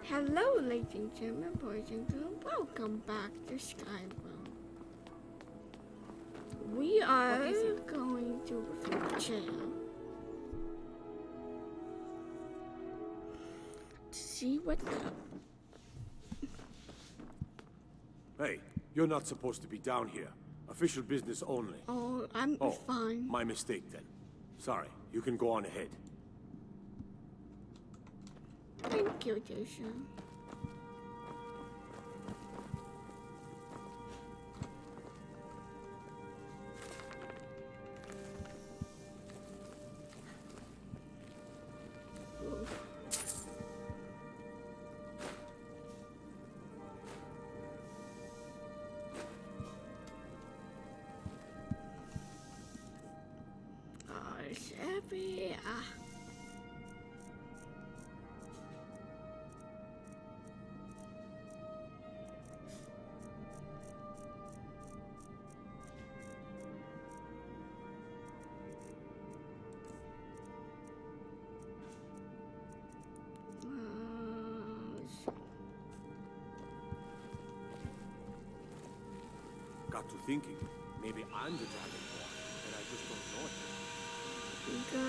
Hello, ladies and gentlemen, boys and girls. Welcome back to Skyrim. We are going to the jail to see what. Hey, you're not supposed to be down here. Official business only. Oh, I'm fine. My mistake then. Sorry, you can go on ahead. Thank you, Jason. It's happy. Got to thinking, maybe I'm the dragonborn, and I just don't know it. Go.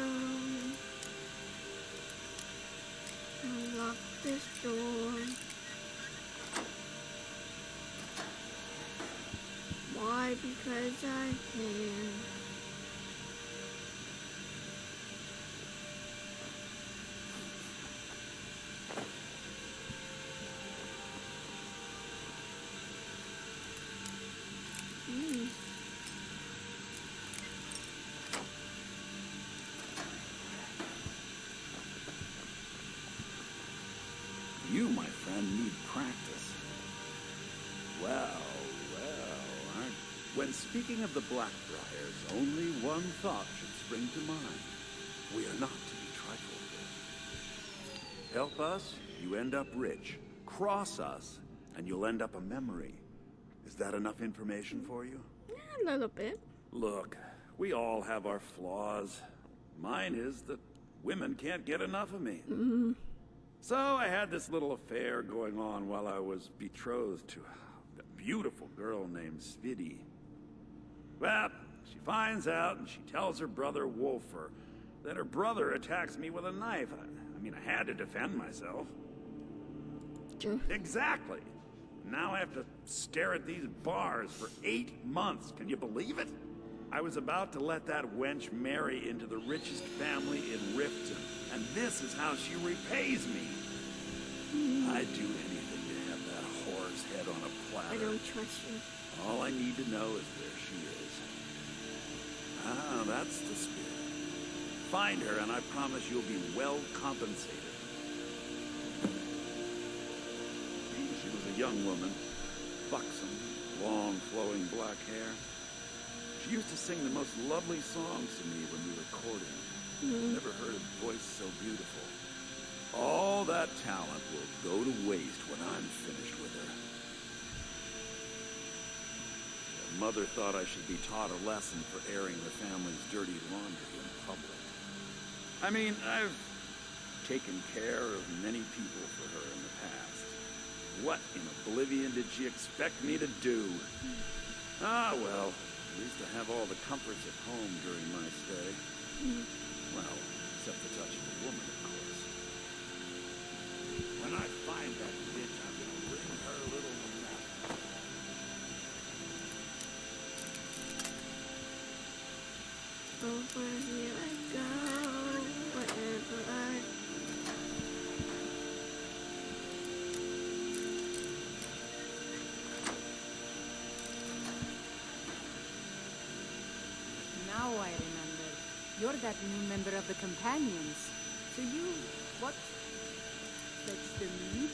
Unlock this door. Why? Because I can. You, my friend, need practice. Well. When speaking of the Blackbriars, only one thought should spring to mind. We are not to be trifled with. Help us, you end up rich. Cross us, and you'll end up a memory. Is that enough information for you? Yeah, a little bit. Look, we all have our flaws. Mine is that women can't get enough of me. So I had this little affair going on while I was betrothed to a beautiful girl named Svidi. Well, she finds out and she tells her brother Wolfer that her brother attacks me with a knife. I mean, I had to defend myself. Sure. Exactly. Now I have to stare at these bars for 8 months. Can you believe it? I was about to let that wench marry into the richest family in Riften, and this is how she repays me. I'd do anything to have that whore's head on a platter. I don't trust you. All I need to know is where she is. Ah, that's the spirit. Find her, and I promise you'll be well compensated. She was a young woman, buxom, long, flowing black hair. She used to sing the most lovely songs to me when we were courting. Never heard a voice so beautiful. All that talent will go to waste when I'm finished with her. Her mother thought I should be taught a lesson for airing the family's dirty laundry in public. I mean, I've taken care of many people for her in the past. What in oblivion did she expect me to do? Ah, well, at least I have all the comforts at home during my stay. Well, except the touch of a woman, of course. When I find that bitch, I'm gonna ring her little nut. Over here I go. Wherever I. Now I remember. You're that new member of the Companions. So you... what? That's the meat?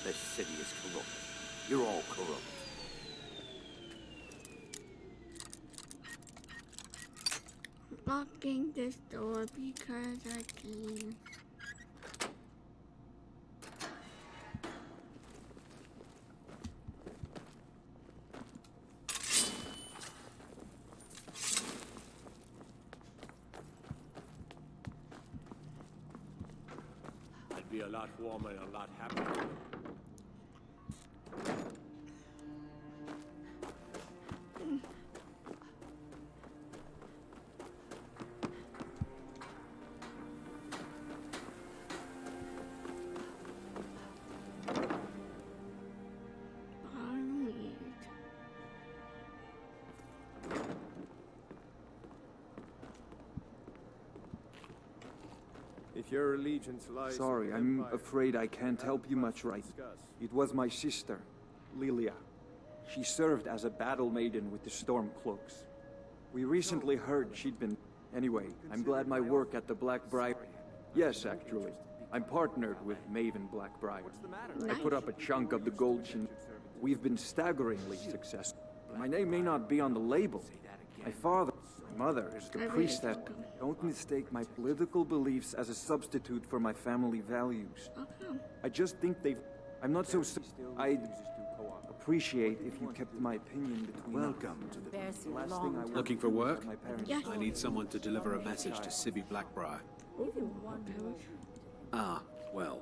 This city is corrupt. You're all corrupt. Locking this door because I can. be a lot warmer and a lot happier. Barmead. If your allegiance lies... Sorry, with I'm Empire, afraid I can't help you much right. discuss. It was my sister, Lilia. She served as a battle maiden with the Stormcloaks. We recently heard she'd been... Anyway, I'm glad my work at the Blackbriar... Yes, actually. I'm partnered with Maven Blackbriar. I put up a chunk of the gold We've been staggeringly successful. My name may not be on the label. My father, my mother is the I really priestess. welcome. Don't mistake my political beliefs as a substitute for my family values. Okay. I just think they've... I'm not so... I'd appreciate if you kept my opinion between us. Welcome to the... Bears you Last long thing I time. want Looking to for do is work? have my parents- Yes. I need someone to deliver a message to Sibby Blackbriar. Ah, well,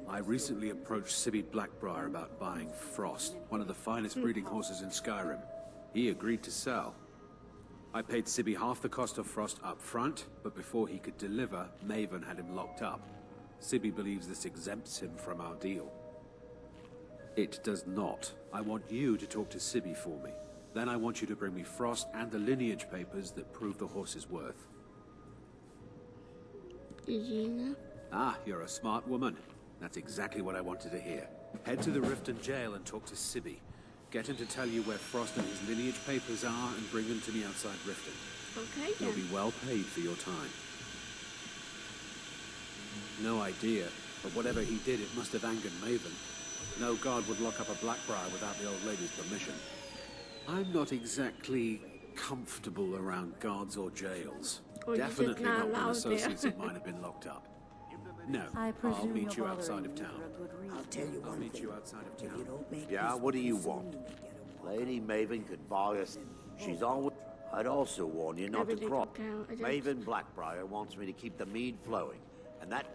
I recently approached Sibby Blackbriar about buying Frost, one of the finest breeding horses in Skyrim. He agreed to sell. I paid Sibby half the cost of Frost up front, but before he could deliver, Maven had him locked up. Sibby believes this exempts him from our deal. It does not. I want you to talk to Sibby for me. Then I want you to bring me Frost and the lineage papers that prove the horse's worth. Regina. Ah, you're a smart woman. That's exactly what I wanted to hear. Head to the Riften jail and talk to Sibby. Get him to tell you where Frost and his lineage papers are and bring them to me outside Riften. Okay You'll then. be well paid for your time. No idea, but whatever he did, it must have angered Maven. No guard would lock up a Blackbriar without the old lady's permission. I'm not exactly comfortable around guards or jails. Or you're just Definitely not not when allowed associates there. of mine have been locked up. No, I I'll presume meet you're you outside bothering of me town. for a good reason. I'll tell you I'll one meet thing. you outside of If you town. don't make Yeah, peace what do with you this want? thing, you get a Lady Maven could buy us. She's always... I'd also warn you not to Everything cross. count. I just- Maven Blackbriar wants me to keep the mead flowing. And that...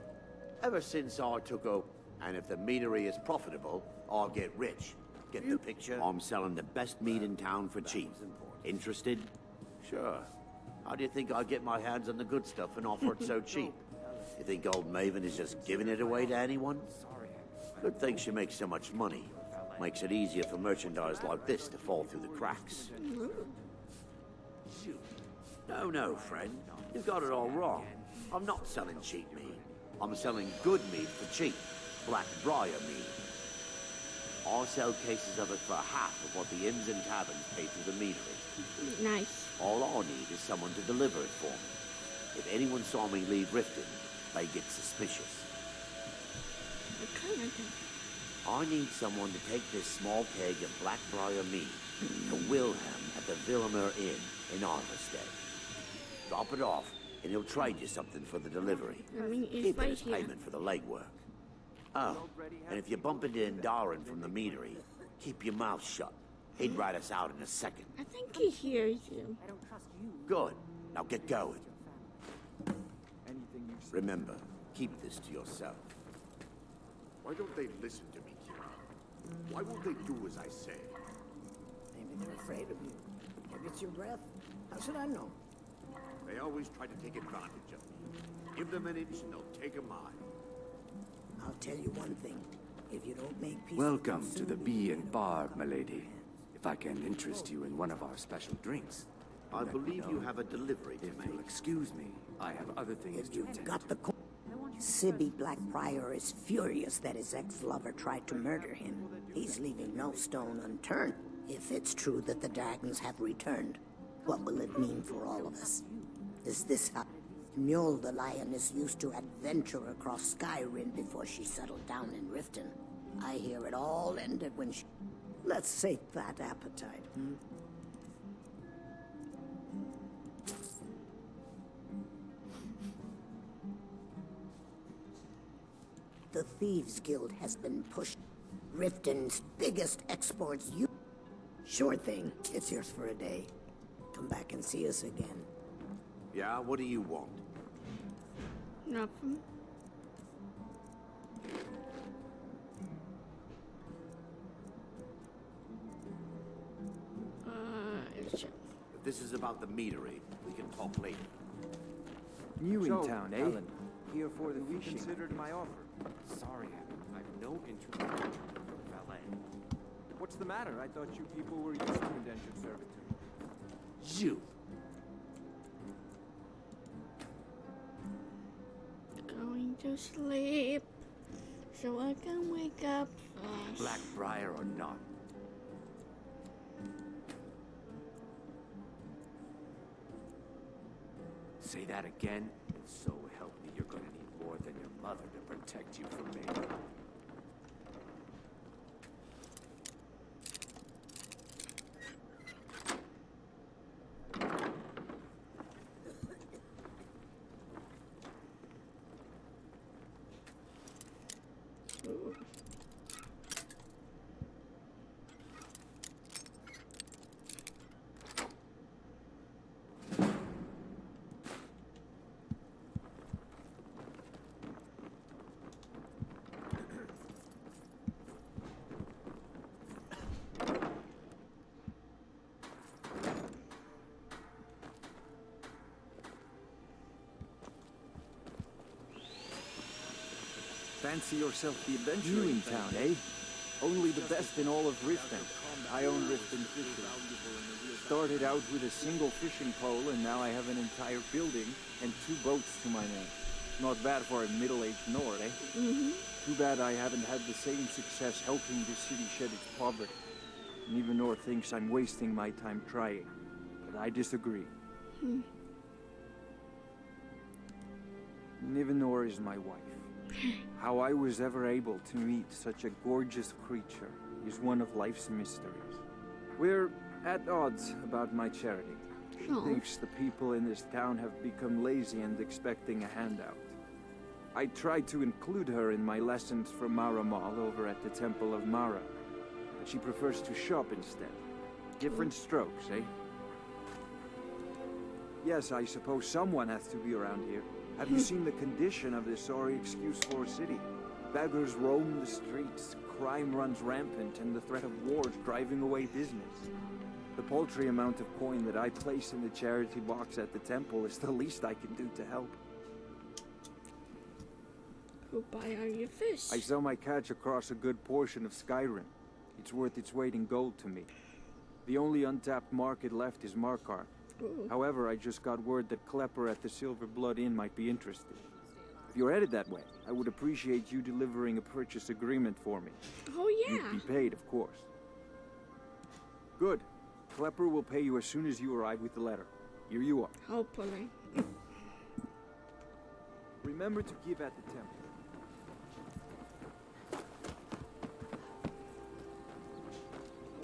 Ever since I took over. And if the meadery is profitable, I'll get rich. Get the picture? I'm selling the best mead in town for cheap. Interested? Sure. How do you think I get my hands on the good stuff and offer it so cheap? You think old Maven is just giving it away to anyone? Good thing she makes so much money. Makes it easier for merchandise like this to fall through the cracks. No, friend. You've got it all wrong. I'm not selling cheap mead. I'm selling good mead for cheap. Blackbriar mead. I'll sell cases of it for half of what the inns and taverns pay through the meadery. Nice. All I need is someone to deliver it for me. If anyone saw me leave Riften, they get suspicious. Okay then. I need someone to take this small keg of Blackbriar mead to Wilhelm at the Villamur Inn in Arverstead. Drop it off, and he'll trade you something for the delivery. I mean, it's Keep it right as here. payment for the legwork. Oh, and if you bump into Indaren from the meadery, keep your mouth shut. He'd rat us out in a second. I think he hears you. I don't trust you. Good. Now get going. Anything you say. Remember, keep this to yourself. Why don't they listen to me, kid? Why won't they do as I say? Maybe they're afraid of you. Maybe it's your breath. How should I know? They always try to take advantage of me. Give them an inch and they'll take a mile. I'll tell you one thing. If you don't make peace... Welcome with to the them Bee soon, and Bar, milady. If I can interest you in one of our special drinks. I let me believe you know. have a delivery to If make. you'll excuse me, I have other things If to you've attend got to. the... Sibby Blackbriar is furious that his ex-lover tried to murder him. He's leaving no stone unturned. If it's true that the dragons have returned, what will it mean for all of us? Is this how Mjol the Lioness used to adventure across Skyrim before she settled down in Riften? I hear it all ended when she... Let's sate that appetite, hmm? The Thieves Guild has been pushed. Riften's biggest exports. You... Sure thing. It's yours for a day. Come back and see us again. Yeah, what do you want? Nothing. this is about the meadery. We can talk later. New in So, town, eh? Helen, here for the You fishing. considered my offer. Sorry, I've no interest in valet. What's the matter? I thought you people were used to indentured servitude. You. Going to sleep so I can wake up fast. Blackbriar or not. Say that again, and so help me, you're gonna need more than your mother to protect you from me. Fancy yourself the adventurer in town, eh? Only the best in all of Riften. I own Riften Fishing. Started out with a single fishing pole, and now I have an entire building and 2 boats to my name. Not bad for a middle-aged Nord, eh? Too bad I haven't had the same success helping the city shed its poverty. Nivenor thinks I'm wasting my time trying, but I disagree. Nivenor is my wife. How I was ever able to meet such a gorgeous creature is one of life's mysteries. We're at odds about my charity. She thinks the people in this town have become lazy and expecting a handout. I tried to include her in my lessons from Maramal over at the Temple of Mara, but she prefers to shop instead. Different strokes, eh? Yes, I suppose someone has to be around here. Have you seen the condition of this sorry excuse-for city? Beggars roam the streets, crime runs rampant, and the threat of war is driving away business. The paltry amount of coin that I place in the charity box at the temple is the least I can do to help. Who buy all your fish? I sell my catch across a good portion of Skyrim. It's worth its weight in gold to me. The only untapped market left is Markarth. However, I just got word that Klepper at the Silver Blood Inn might be interested. If you're headed that way, I would appreciate you delivering a purchase agreement for me. Oh yeah. You'd be paid, of course. Good. Klepper will pay you as soon as you arrive with the letter. Here you are. Hopefully. Remember to give at the temple.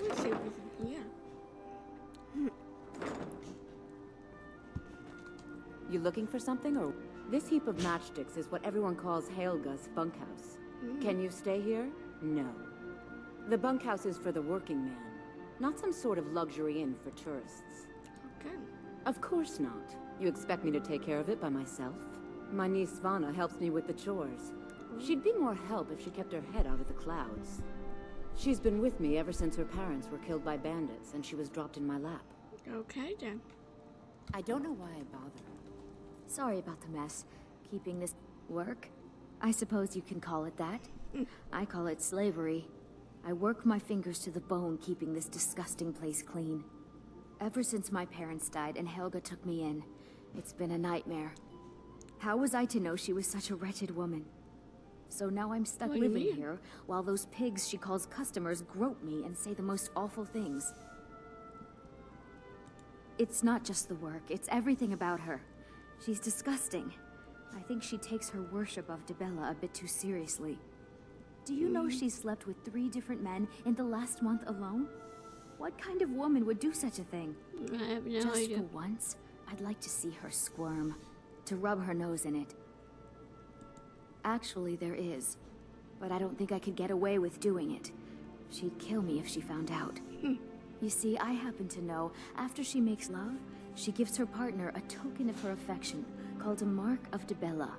Let's see what's in here. You looking for something, or...? This heap of matchsticks is what everyone calls Helga's bunkhouse. Can you stay here? No. The bunkhouse is for the working man, not some sort of luxury inn for tourists. Okay. Of course not. You expect me to take care of it by myself? My niece Svana helps me with the chores. She'd be more help if she kept her head out of the clouds. She's been with me ever since her parents were killed by bandits and she was dropped in my lap. Okay then. I don't know why I bother. Sorry about the mess. Keeping this work? I suppose you can call it that. I call it slavery. I work my fingers to the bone keeping this disgusting place clean. Ever since my parents died and Helga took me in, it's been a nightmare. How was I to know she was such a wretched woman? So now I'm stuck What do you living mean? here while those pigs she calls customers grope me and say the most awful things. It's not just the work, it's everything about her. She's disgusting. I think she takes her worship of Dibella a bit too seriously. Do you know she slept with 3 different men in the last month alone? What kind of woman would do such a thing? I have no Just idea. for once, I'd like to see her squirm, to rub her nose in it. Actually, there is, but I don't think I could get away with doing it. She'd kill me if she found out. You see, I happen to know, after she makes love, she gives her partner a token of her affection, called a Mark of Dibella.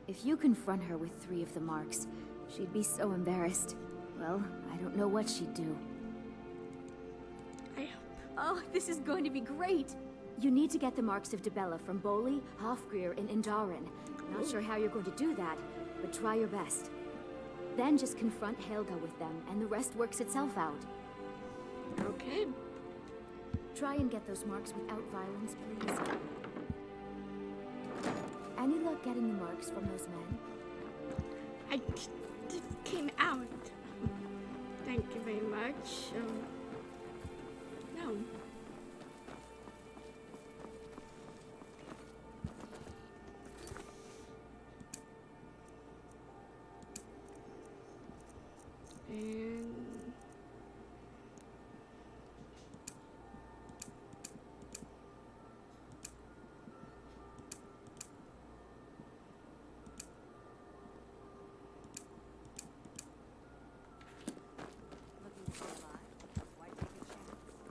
If you confront her with 3 of the marks, she'd be so embarrassed. Well, I don't know what she'd do. Oh, this is going to be great! You need to get the marks of Dibella from Boli, Hofgrir, and Indaren. Not sure how you're going to do that, but try your best. Then just confront Helga with them, and the rest works itself out. Okay. Try and get those marks without violence, please. Any luck getting the marks from those men? I just came out. Thank you very much. No. And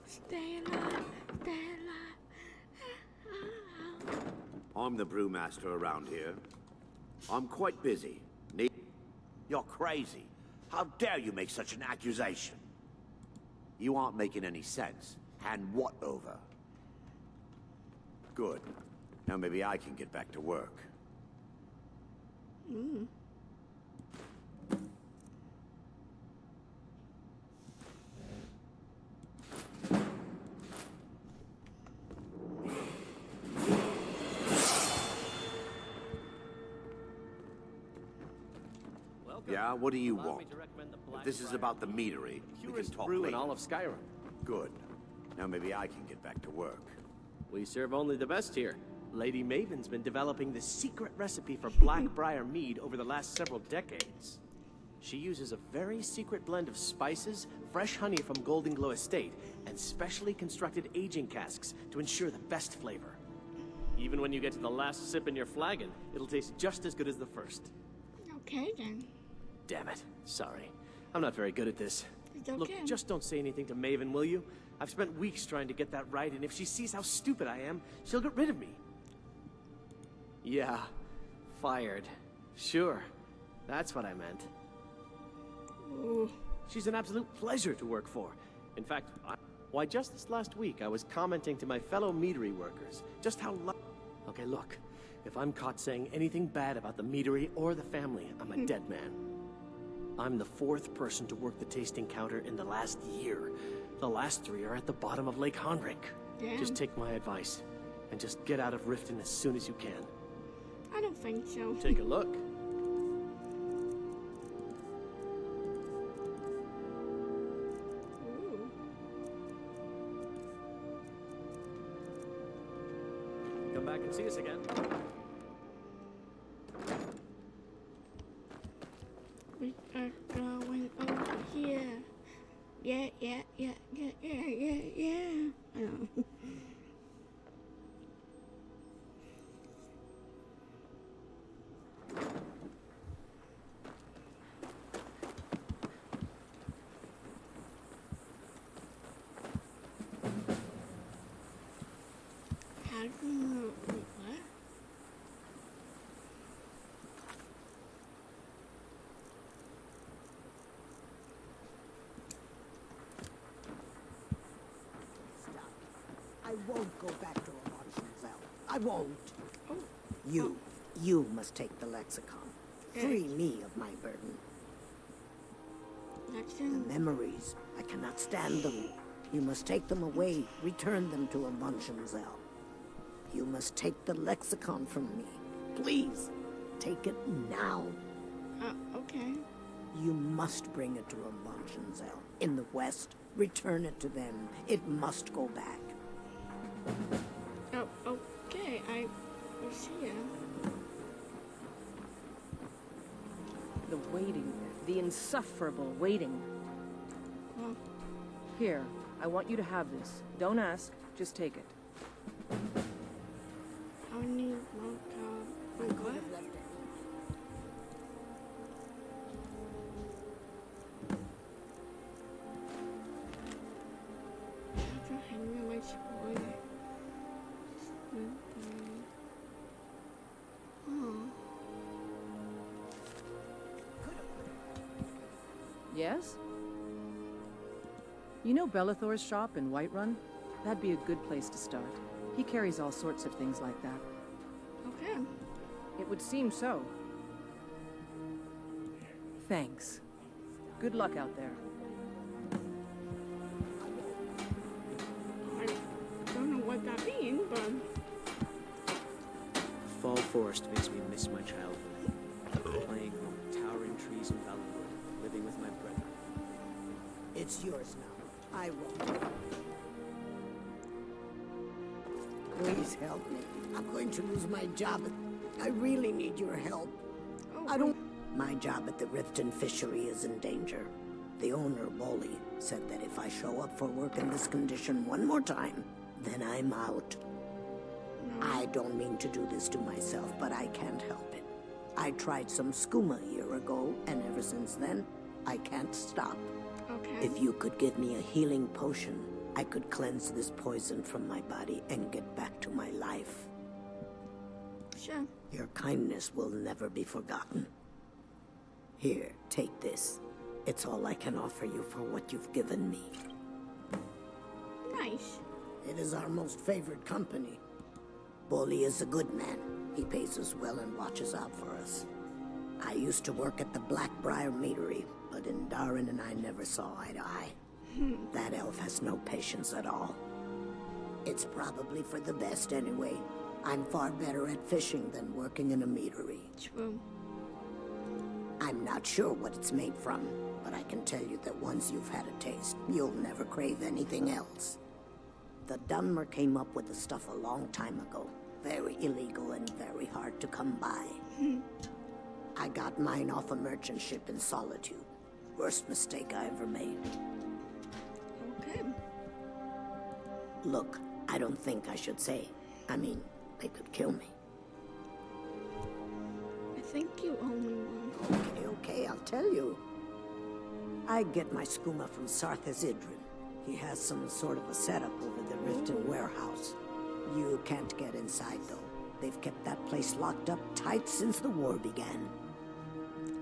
stay alive, stay alive. I'm the brewmaster around here. I'm quite busy. You're crazy. How dare you make such an accusation? You aren't making any sense. Hand what over? Good. Now maybe I can get back to work. Yeah, what do you want? If this is about the meadery, we can talk brew in later. all of Skyrim. Good. Now maybe I can get back to work. We serve only the best here. Lady Maven's been developing the secret recipe for Blackbriar mead over the last several decades. She uses a very secret blend of spices, fresh honey from Golden Glow Estate, and specially constructed aging casks to ensure the best flavor. Even when you get to the last sip in your flagon, it'll taste just as good as the first. Okay then. Damn it. Sorry. I'm not very good at this. It's okay. Look, just don't say anything to Maven, will you? I've spent weeks trying to get that right, and if she sees how stupid I am, she'll get rid of me. Yeah. Fired. Sure. That's what I meant. Ooh. She's an absolute pleasure to work for. In fact, why, just this last week, I was commenting to my fellow meadery workers just how Okay, look. If I'm caught saying anything bad about the meadery or the family, I'm a dead man. I'm the 4th person to work the tasting counter in the last year. The last 3 are at the bottom of Lake Honrik. Damn. Just take my advice, and just get out of Riften as soon as you can. I don't think so. Take a look. Ooh. Come back and see us again. We are going over here. Yeah. Oh. How do you what? I won't go back to Amonshenzell. I won't. You must take the lexicon. Free me of my burden. The memories, I cannot stand them. You must take them away, return them to Amonshenzell. You must take the lexicon from me. Please, take it now. Okay. You must bring it to Amonshenzell. In the west, return it to them. It must go back. Oh, okay. I see ya. The waiting. The insufferable waiting. Well, Here, I want you to have this. Don't ask, just take it. I need more I could what? have left it. I don't hang my spoiler. Oh. Yes? You know Bellathor's shop in Whiterun? That'd be a good place to start. He carries all sorts of things like that. Okay. It would seem so. Thanks. Good luck out there. I don't know what that means, but... Fall Forest makes me miss my childhood. Playing among towering trees in Valleywood, living with my brother. It's yours now. I won't. Please help me. I'm going to lose my job. I really need your help. I don't... My job at the Riften fishery is in danger. The owner, Bolly, said that if I show up for work in this condition one more time, then I'm out. I don't mean to do this to myself, but I can't help it. I tried some skooma a year ago, and ever since then, I can't stop. Okay. If you could give me a healing potion, I could cleanse this poison from my body and get back to my life. Sure. Your kindness will never be forgotten. Here, take this. It's all I can offer you for what you've given me. Nice. It is our most favored company. Bolly is a good man. He pays us well and watches out for us. I used to work at the Blackbriar meadery, but Darren and I never saw eye to eye. That elf has no patience at all. It's probably for the best anyway. I'm far better at fishing than working in a meadery. True. I'm not sure what it's made from, but I can tell you that once you've had a taste, you'll never crave anything else. The Dunmer came up with the stuff a long time ago. Very illegal and very hard to come by. I got mine off a merchant ship in Solitude. Worst mistake I ever made. Okay. Look, I don't think I should say. I mean, they could kill me. I think you owe me one. Okay, I'll tell you. I get my skooma from Sarthas Idrin. He has some sort of a setup over the Riften warehouse. You can't get inside, though. They've kept that place locked up tight since the war began.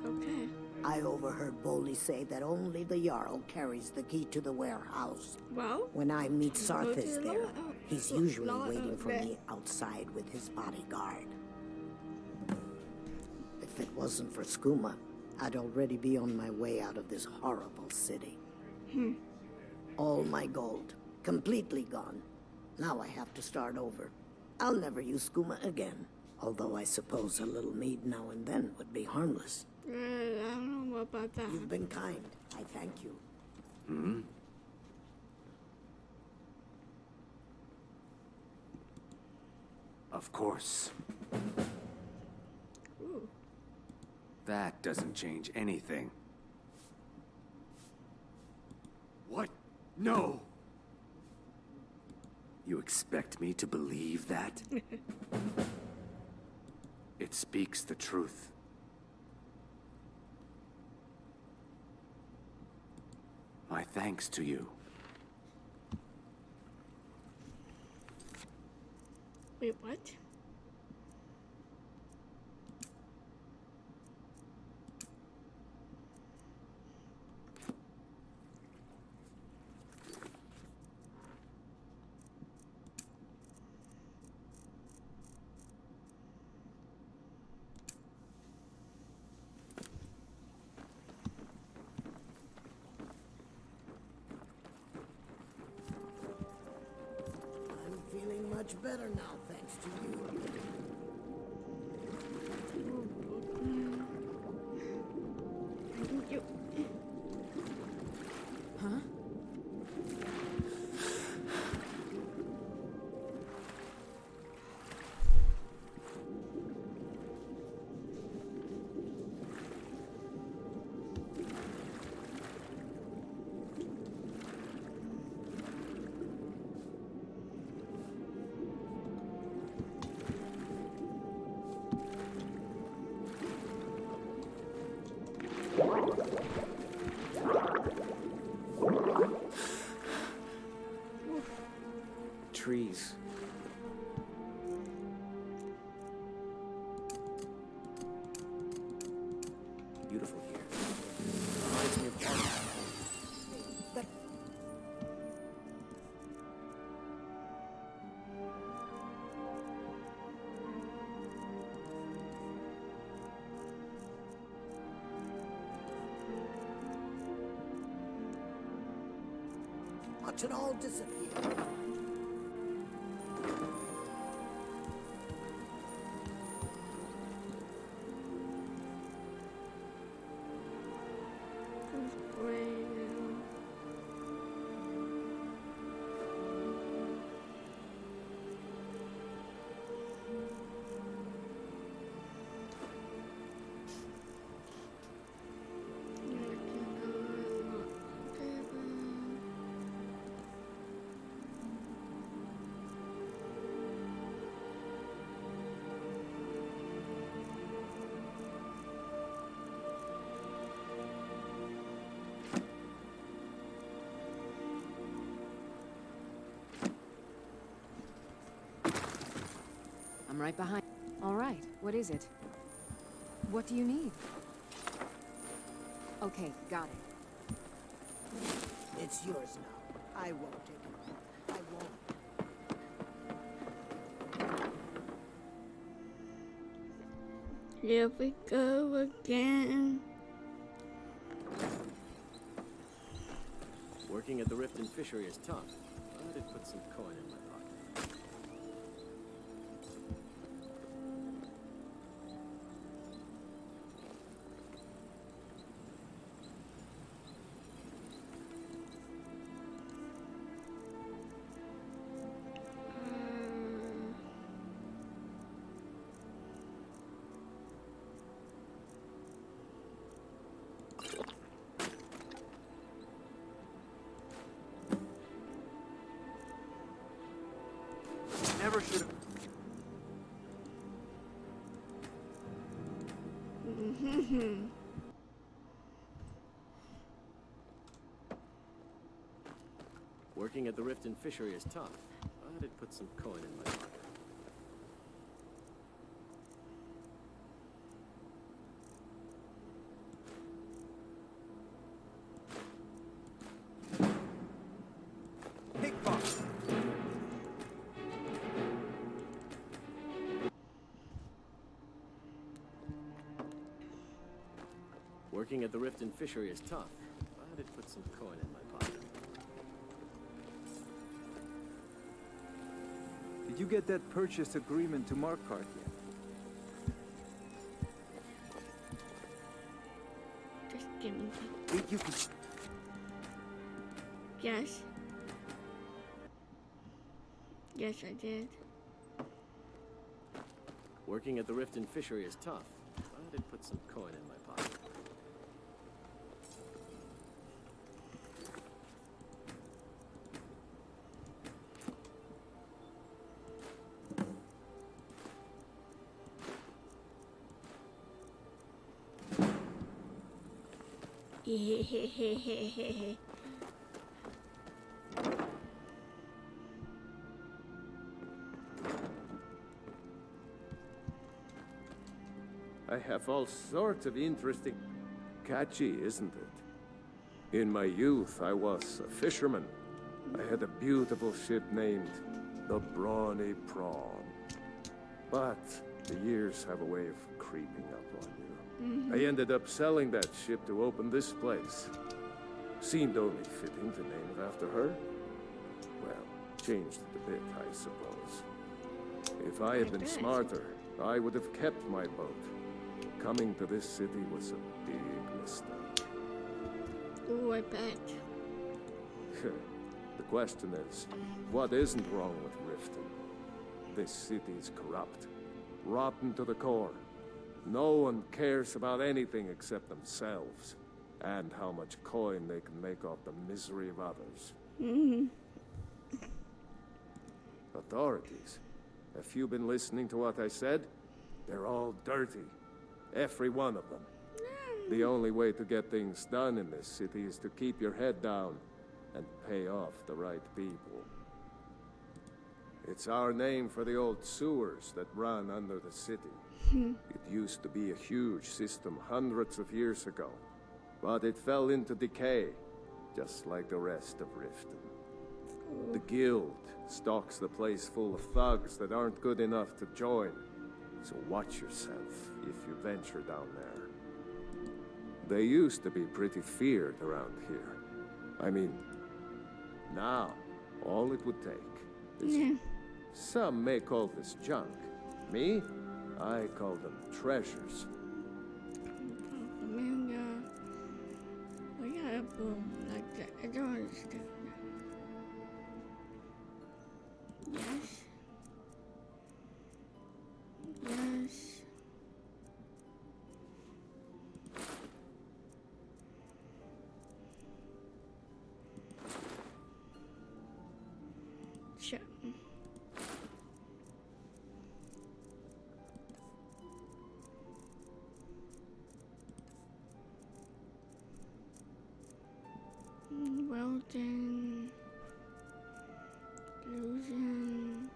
Okay. I overheard Bolly say that only the Jarl carries the key to the warehouse. Well, when I meet go to Sarthas the there, lower- he's usually lower- waiting for me outside with his bodyguard. If it wasn't for skooma, I'd already be on my way out of this horrible city. All my gold, completely gone. Now I have to start over. I'll never use skooma again. Although I suppose a little mead now and then would be harmless. I don't know about that. You've been kind. I thank you. Of course. Ooh. That doesn't change anything. What? No! You expect me to believe that? It speaks the truth. My thanks to you. Wait, what? I'm feeling much better now, thanks to you. You. Huh? Trees. Beautiful here. Reminds me of home. watch it all disappear. I'm right behind. All right, what is it? What do you need? Okay, got it. It's yours now. I won't take it. I won't. Here we go again. Working at the Rift and Fishery is tough. I did put some coin in my pocket. Never should have. Working at the Rift and Fishery is tough. I did put some coin in my pocket. Working at the Rift and Fishery is tough. I did put some coin in my pocket. Did you get that purchase agreement to Markarth yet? Just give me You can... Yes. Yes, I did. Working at the Rift and Fishery is tough. I did put some coin in my pocket. I have all sorts of interesting... Catchy, isn't it? In my youth, I was a fisherman. I had a beautiful ship named the Brawny Prawn. But the years have a way of creeping up on you. I ended up selling that ship to open this place. Seemed only fitting to name it after her. Well, changed it a bit, I suppose. If I had been smarter, I would have kept my boat. Coming to this city was a big mistake. Ooh, I bet. The question is, what isn't wrong with Riften? This city is corrupt, rotten to the core. No one cares about anything except themselves, and how much coin they can make off the misery of others. Authorities, have you been listening to what I said? They're all dirty. Every one of them. The only way to get things done in this city is to keep your head down and pay off the right people. It's our name for the old sewers that run under the city. It used to be a huge system hundreds of years ago, but it fell into decay, just like the rest of Riften. The guild stocks the place full of thugs that aren't good enough to join. So watch yourself if you venture down there. They used to be pretty feared around here. I mean, Now, all it would take is... Some may call this junk. Me, I call them treasures. We got a boom like that. I don't understand that. Yes. Yes. Sure. Well then, losing,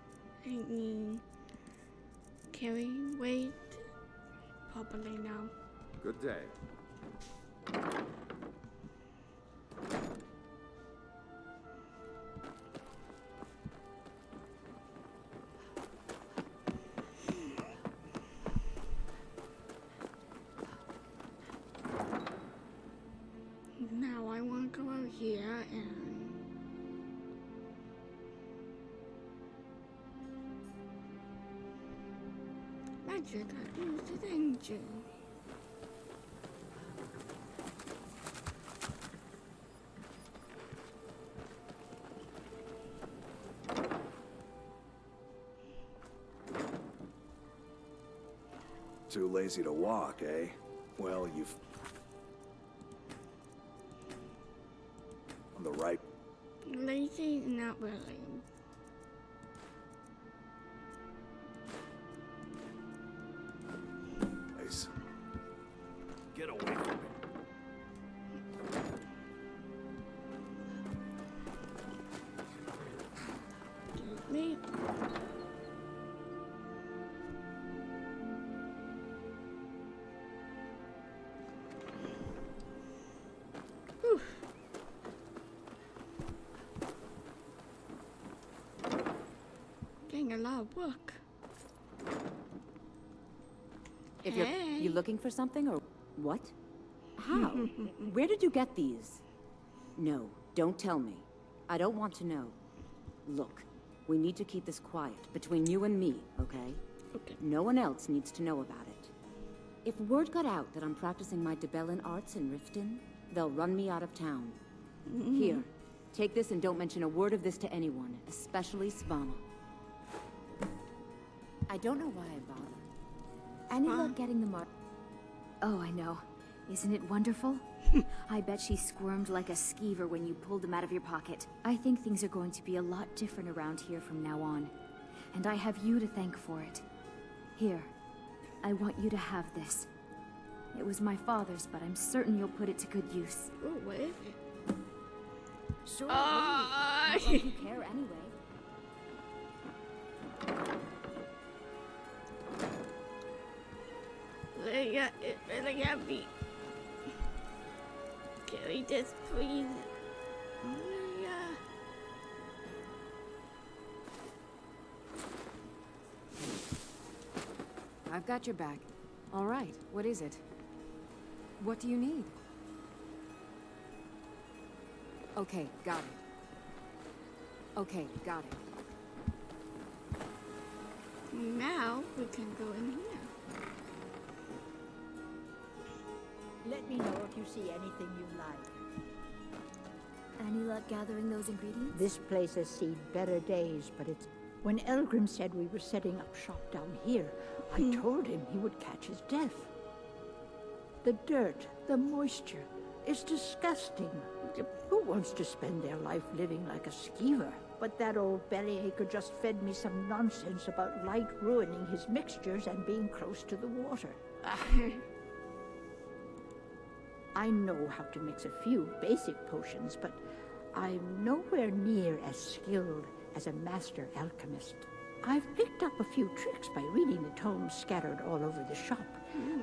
hanging, carrying weight, properly now. Good day. Now I want to go out here and magic. I use the engine. Too lazy to walk, eh? Well, you've... on the right... Lazy? Not really. place. Get away from me. Excuse me. Whew. Getting a lot of work. If you looking for something or what? How? Where did you get these? No, don't tell me. I don't want to know. Look, we need to keep this quiet between you and me, okay? Okay. No one else needs to know about it. If word got out that I'm practicing my Debellan arts in Riften, they'll run me out of town. Here, take this and don't mention a word of this to anyone, especially Svanna. I don't know why I bother. Any luck getting the mark? Oh, I know. Isn't it wonderful? I bet she squirmed like a skeever when you pulled them out of your pocket. I think things are going to be a lot different around here from now on. And I have you to thank for it. Here, I want you to have this. It was my father's, but I'm certain you'll put it to good use. Oh, what is it? Sure, not like you care anyway. It's really heavy. Carry this, please. Yeah. I've got your back. All right, what is it? What do you need? Okay, got it. Okay, got it. Now we can go in here. Let me know if you see anything you like. Any luck gathering those ingredients? This place has seen better days, but it's... When Elgrim said we were setting up shop down here, I told him he would catch his death. The dirt, the moisture, is disgusting. Who wants to spend their life living like a skeever? But that old bellyacre just fed me some nonsense about light ruining his mixtures and being close to the water. I know how to mix a few basic potions, but I'm nowhere near as skilled as a master alchemist. I've picked up a few tricks by reading the tomes scattered all over the shop,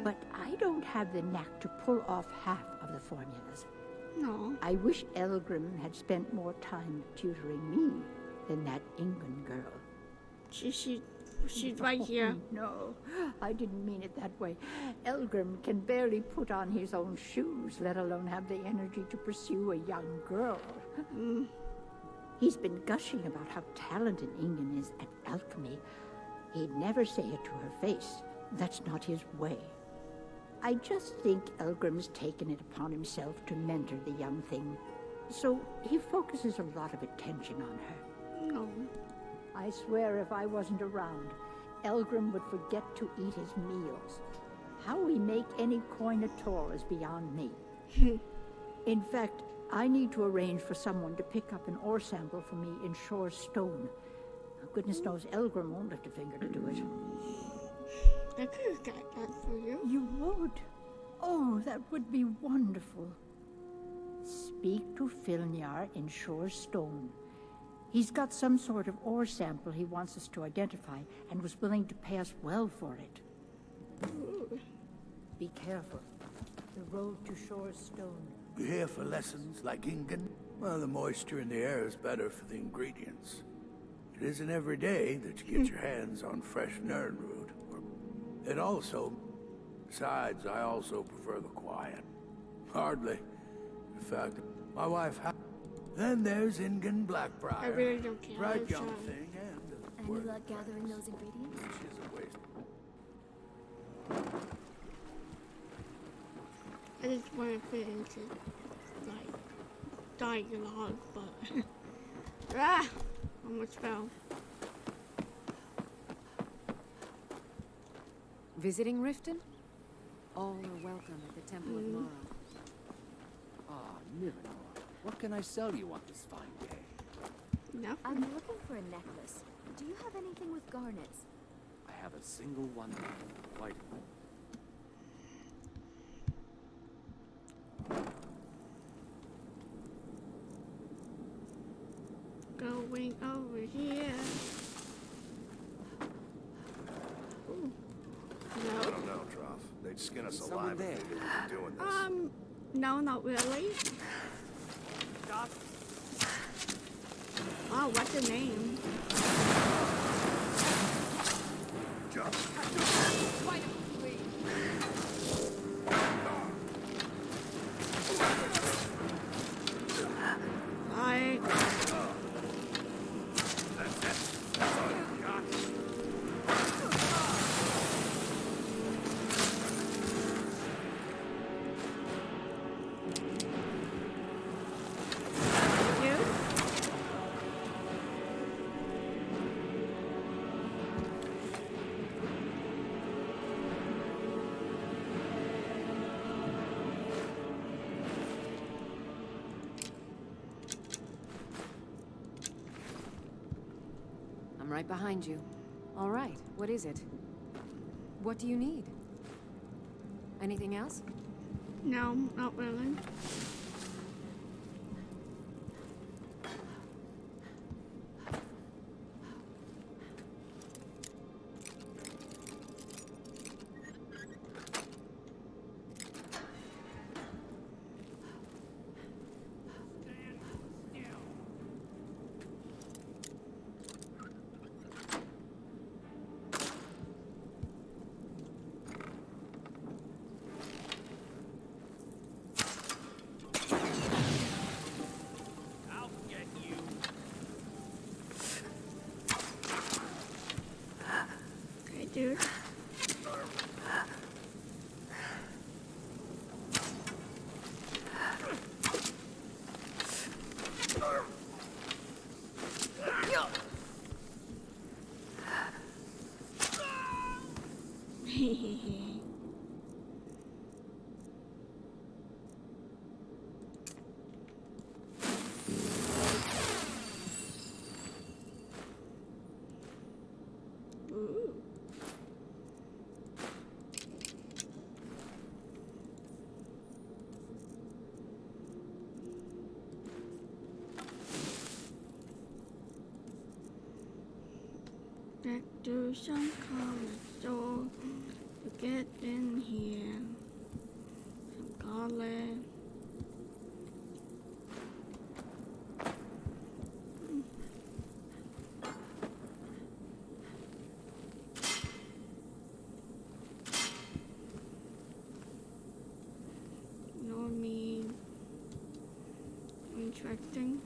but I don't have the knack to pull off half of the formulas. No. I wish Elgrim had spent more time tutoring me than that Ingun girl. She's right here. No, I didn't mean it that way. Elgrim can barely put on his own shoes, let alone have the energy to pursue a young girl. He's been gushing about how talented Ingen is at alchemy. He'd never say it to her face. That's not his way. I just think Elgrim's taken it upon himself to mentor the young thing. So he focuses a lot of attention on her. No. I swear if I wasn't around, Elgrim would forget to eat his meals. How we make any coin at all is beyond me. In fact, I need to arrange for someone to pick up an ore sample for me in Shore's stone. Now, goodness knows Elgrim won't lift a finger to do it. I could have got that for you. You would? Oh, that would be wonderful. Speak to Filnyar in Shore's stone. He's got some sort of ore sample he wants us to identify and was willing to pay us well for it. Ooh. Be careful. The road to Shore's stone. You here for lessons like Ingen? Well, the moisture in the air is better for the ingredients. It isn't every day that you get your hands on fresh Nernroot. It also... Besides, I also prefer the quiet. Hardly. In fact, my wife... Then there's Ingen Blackbriar. I really don't care. Bright young thing and... Any luck gathering those ingredients? She's a waste. I just want to fit into, like, dialogue, but... ah! Almost fell. Visiting Riften? All are welcome at the Temple of Mara. Ah, Nivenor. What can I sell you on this fine day? Nothing. I'm looking for a necklace. Do you have anything with garnets? I have a single one. Quite. Going over here. Ooh. I don't know, Trough. They'd skin us alive if they knew we were doing this. No, not really. Oh, what's the name? I'm right behind you. All right, what is it? What do you need? Anything else? No, not really. Dude. Ooh. Back to some college door to get in here. Some college. Interesting.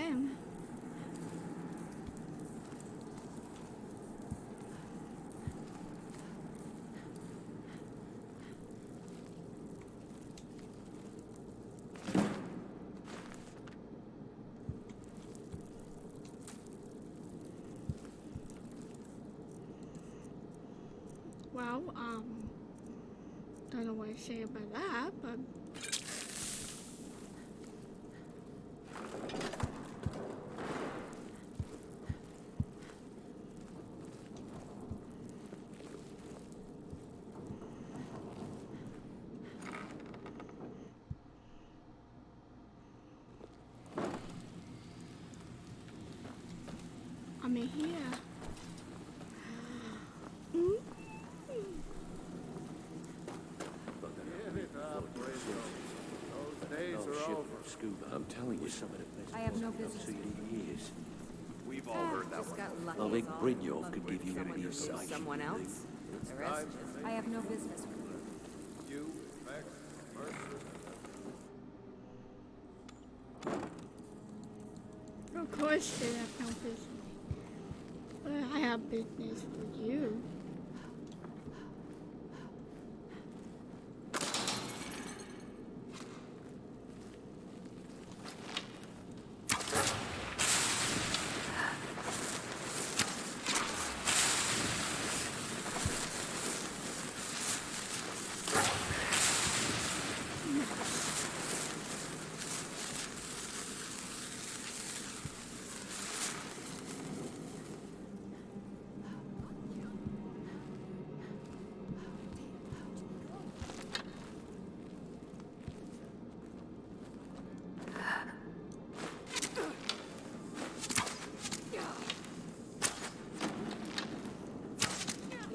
him. Well, don't know what to say about that, but I'm in here. I'm telling you, some of the best I have no ones I've business. seen in years. We've all heard that Just one. got lucky. I think is all. Brynjolf could give you one of these sights. Someone else? The rest just... I have no business. You, Max, Mercer. Of course they have no business. But I have business with you.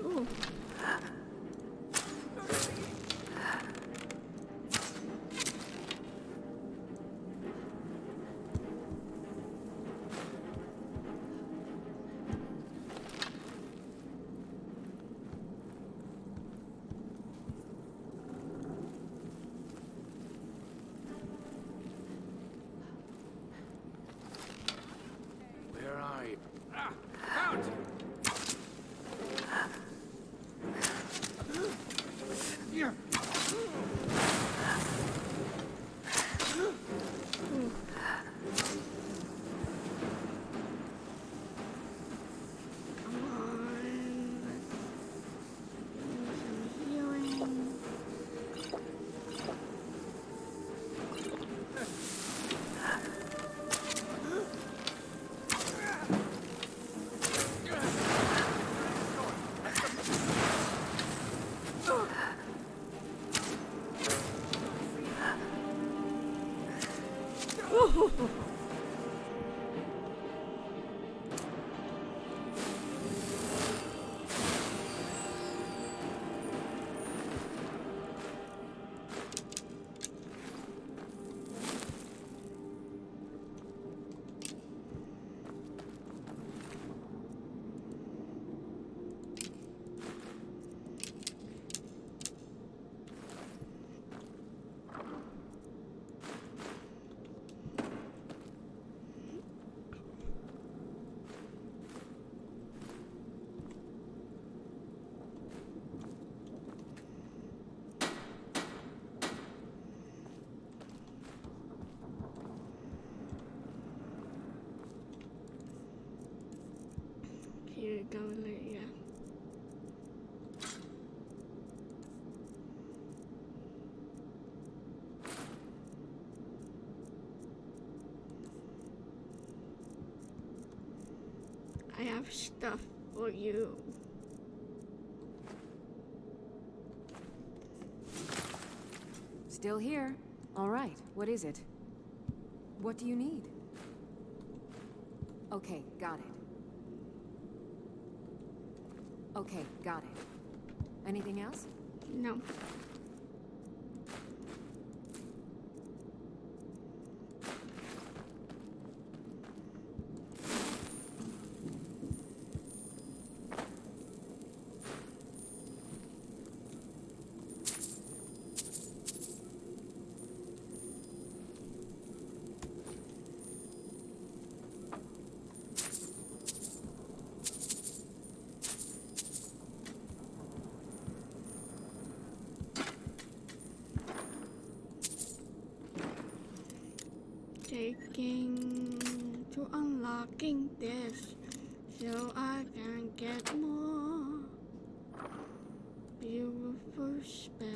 Ooh. Where are you? Here you go, Lydia. I have stuff for you. Still here. All right, what is it? What do you need? Okay, got it. Okay, got it. Anything else? No. So I can get more beautiful spell.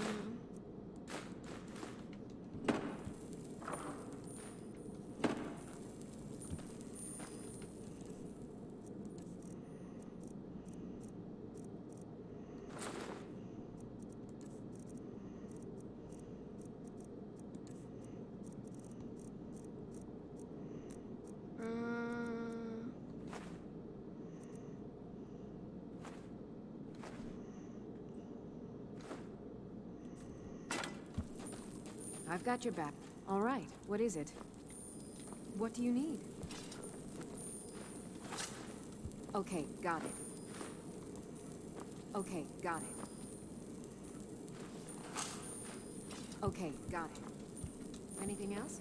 I've got your back. All right, what is it? What do you need? Okay, got it. Okay, got it. Okay, got it. Anything else?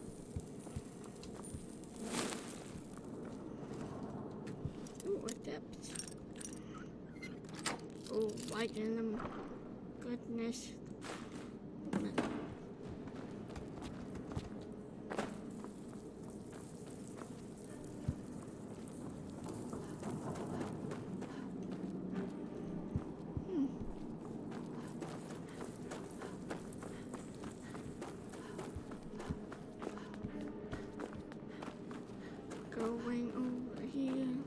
Ooh, a depth. Oh, right in the goodness. Going over here,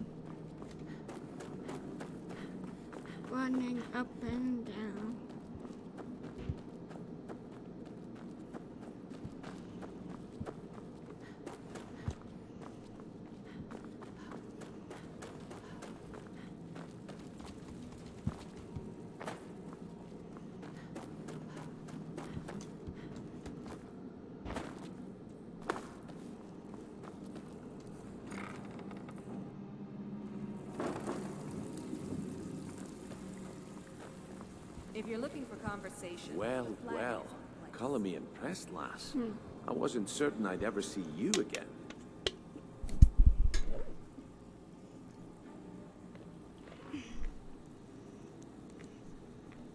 running up and down. If you're looking for conversation... Well, well. Color me impressed, lass. I wasn't certain I'd ever see you again.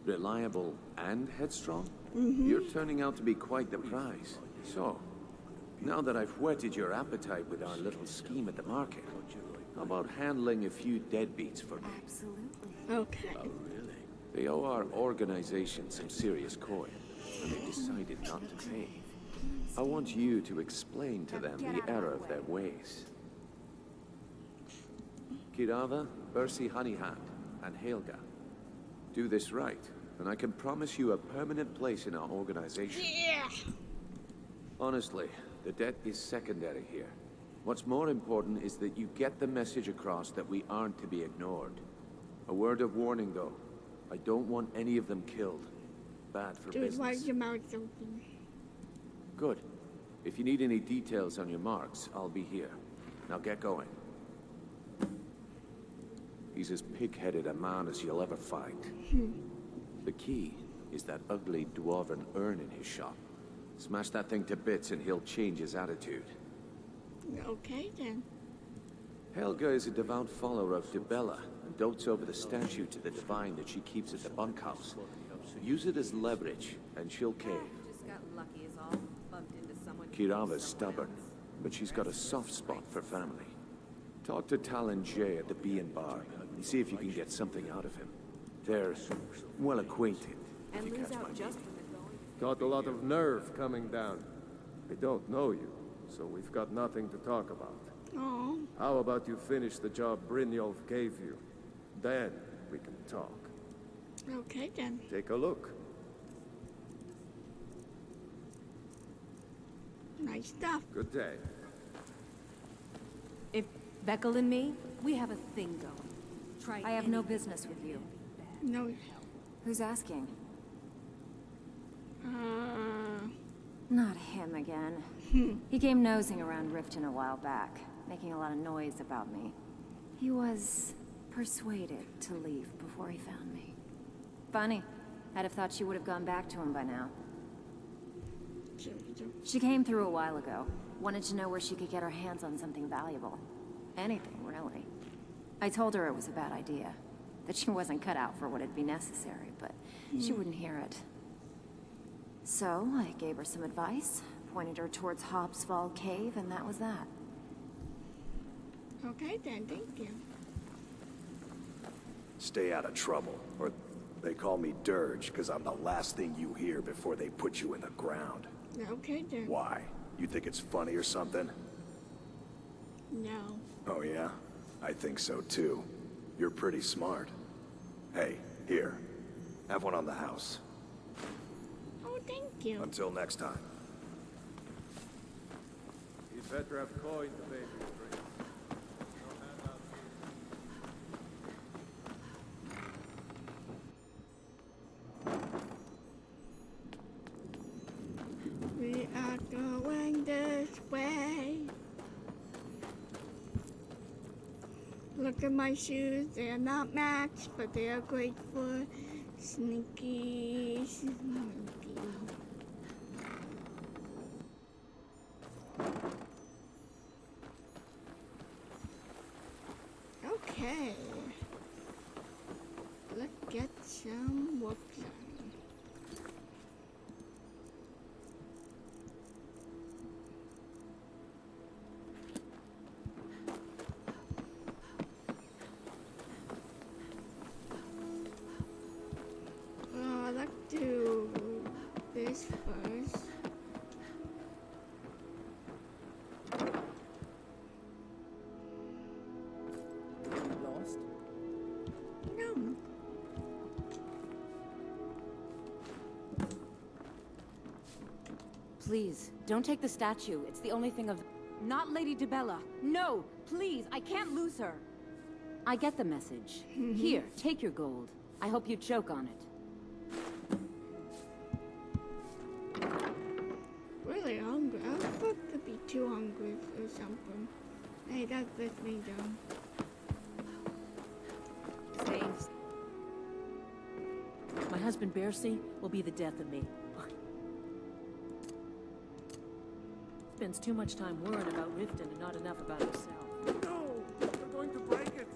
Reliable and headstrong? You're turning out to be quite the prize. So, now that I've whetted your appetite with our little scheme at the market, how about handling a few deadbeats for me? Absolutely. Okay. Oh, really? They owe our organization some serious coin, and they decided not to pay. I want you to explain to them the error of their ways. Kirava, Bersi Honeyhand, and Helga. Do this right, and I can promise you a permanent place in our organization. Yeah. Honestly, the debt is secondary here. What's more important is that you get the message across that we aren't to be ignored. A word of warning, though. I don't want any of them killed. Bad for Dude, why business. your mouth open? Good. If you need any details on your marks, I'll be here. Now get going. He's as pig-headed a man as you'll ever find. The key is that ugly dwarven urn in his shop. Smash that thing to bits and he'll change his attitude. Okay, then. Helga is a devout follower of Dibella and dotes over the statue to the divine that she keeps at the bunkhouse. Use it as leverage, and she'll cave. Just got lucky is all. Bumped into someone... Kirava's stubborn, but she's got a soft spot for family. Talk to Talon Jay at the Bee and Bar and see if you can get something out of him. They're well acquainted. And if you lose catch my out just meaning. for the going. Got a lot of nerve coming down. They don't know you, so we've got nothing to talk about. Oh. How about you finish the job Brynjolf gave you? Then we can talk. Okay, then. Take a look. Nice stuff. Good day. If Beckel and me, we have a thing going. Try I have no business with you. No. Who's asking? Uh. Not him again. He came nosing around Riften a while back, making a lot of noise about me. He was persuaded to leave before he found me. Funny. I'd have thought she would have gone back to him by now. She came through a while ago. Wanted to know where she could get her hands on something valuable. Anything, really. I told her it was a bad idea. That she wasn't cut out for what'd be necessary, but she wouldn't hear it. So, I gave her some advice, pointed her towards Hobbsfall Cave, and that was that. Okay, then. Thank you. Stay out of trouble. Or they call me Dirge, because I'm the last thing you hear before they put you in the ground. Okay, then. Why? You think it's funny or something? No. Oh yeah? I think so too. You're pretty smart. Hey, here. Have one on the house. Oh, thank you. Until next time. You'd better have coin to pay for your drinks. We are going this way. Look at my shoes. They are not matched, but they are great for sneaky. Okay. Let's get some work done. I'd like to do this first. Lost? No. Please, don't take the statue. It's the only thing of... Not Lady DeBella. No, please, I can't lose her. I get the message. Here, take your gold. I hope you choke on it. Really hungry. I was supposed to be too hungry or something. Hey, that's let me down. Thanks. My husband Bercy will be the death of me. Spends too much time worrying about Riften and not enough about himself. No! They're going to break it!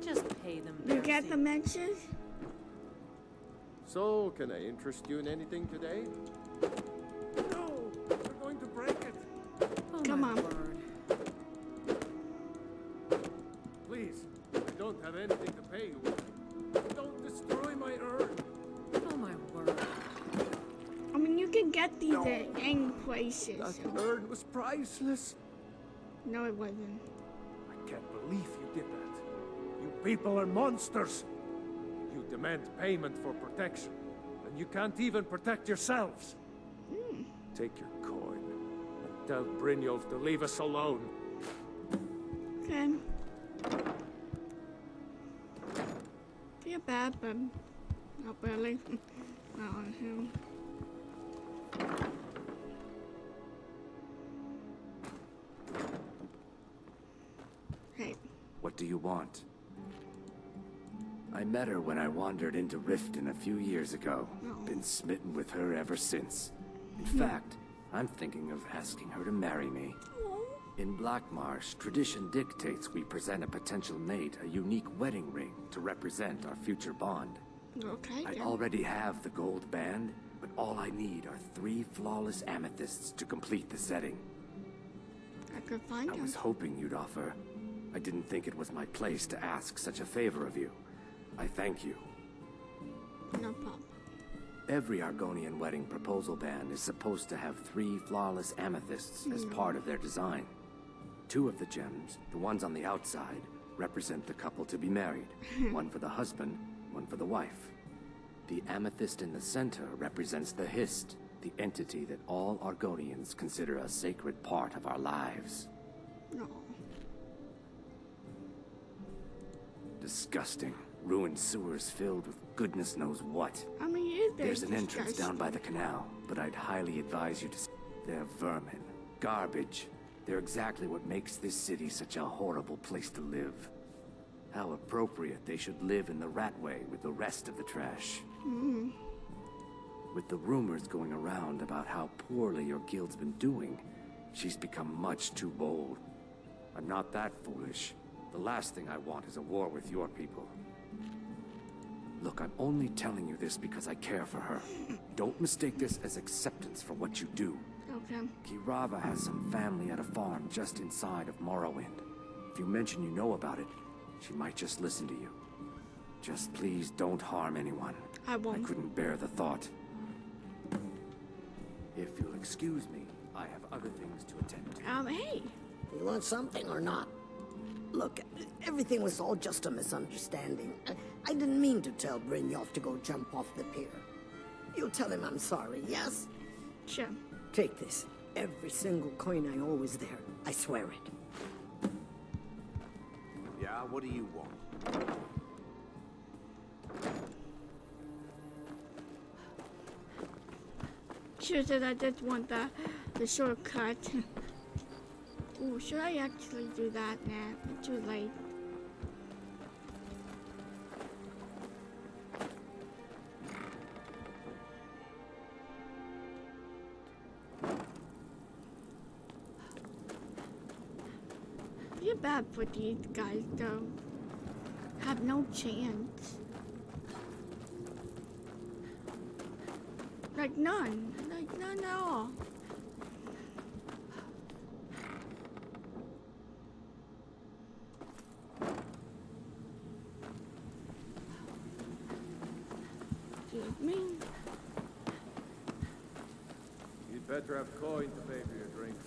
Just pay them, You get the message? So, can I interest you in anything today? No! They're going to break it! Oh, Come my on. word. Please, I don't have anything to pay you with. Don't destroy my urn! Oh, my word. I mean, you can get these at any places. That urn was priceless. No, it wasn't. I can't believe you did that. You people are monsters. You demand payment for protection, and you can't even protect yourselves. Take your coin and tell Brynjolf to leave us alone. Okay. Feel bad, but not really. Not on him. Hey. What do you want? I met her when I wandered into Riften a few years ago. Been smitten with her ever since. In fact, I'm thinking of asking her to marry me. In Blackmarsh, tradition dictates we present a potential mate a unique wedding ring to represent our future bond. Okay, I then. already have the gold band, but all I need are 3 flawless amethysts to complete the setting. I could find I him. was hoping you'd offer. I didn't think it was my place to ask such a favor of you. I thank you. No problem. Every Argonian wedding proposal band is supposed to have 3 flawless amethysts as part of their design. 2 of the gems, the ones on the outside, represent the couple to be married. One for the husband, one for the wife. The amethyst in the center represents the Hist, the entity that all Argonians consider a sacred part of our lives. No. Disgusting. Ruined sewers filled with goodness knows what. I mean, it is very There's an entrance disgusting. down by the canal, but I'd highly advise you to... They're vermin. Garbage. They're exactly what makes this city such a horrible place to live. How appropriate they should live in the Ratway with the rest of the trash. With the rumors going around about how poorly your guild's been doing, she's become much too bold. I'm not that foolish. The last thing I want is a war with your people. Look, I'm only telling you this because I care for her. Don't mistake this as acceptance for what you do. Okay. Kirava has some family at a farm just inside of Morrowind. If you mention you know about it, she might just listen to you. Just please don't harm anyone. I won't. I couldn't bear the thought. If you'll excuse me, I have other things to attend to. Hey. You want something or not? Look, everything was all just a misunderstanding. I didn't mean to tell Brynjolf to go jump off the pier. You'll tell him I'm sorry, yes? Sure. Take this. Every single coin I owe is there. I swear it. Yeah, what do you want? Sure that I just want the shortcut. Ooh, should I actually do that? Nah, it's too late. You're bad for these guys, though. Have no chance. Like none. Like none at all. Excuse me. You'd better have coin to pay for your drinks.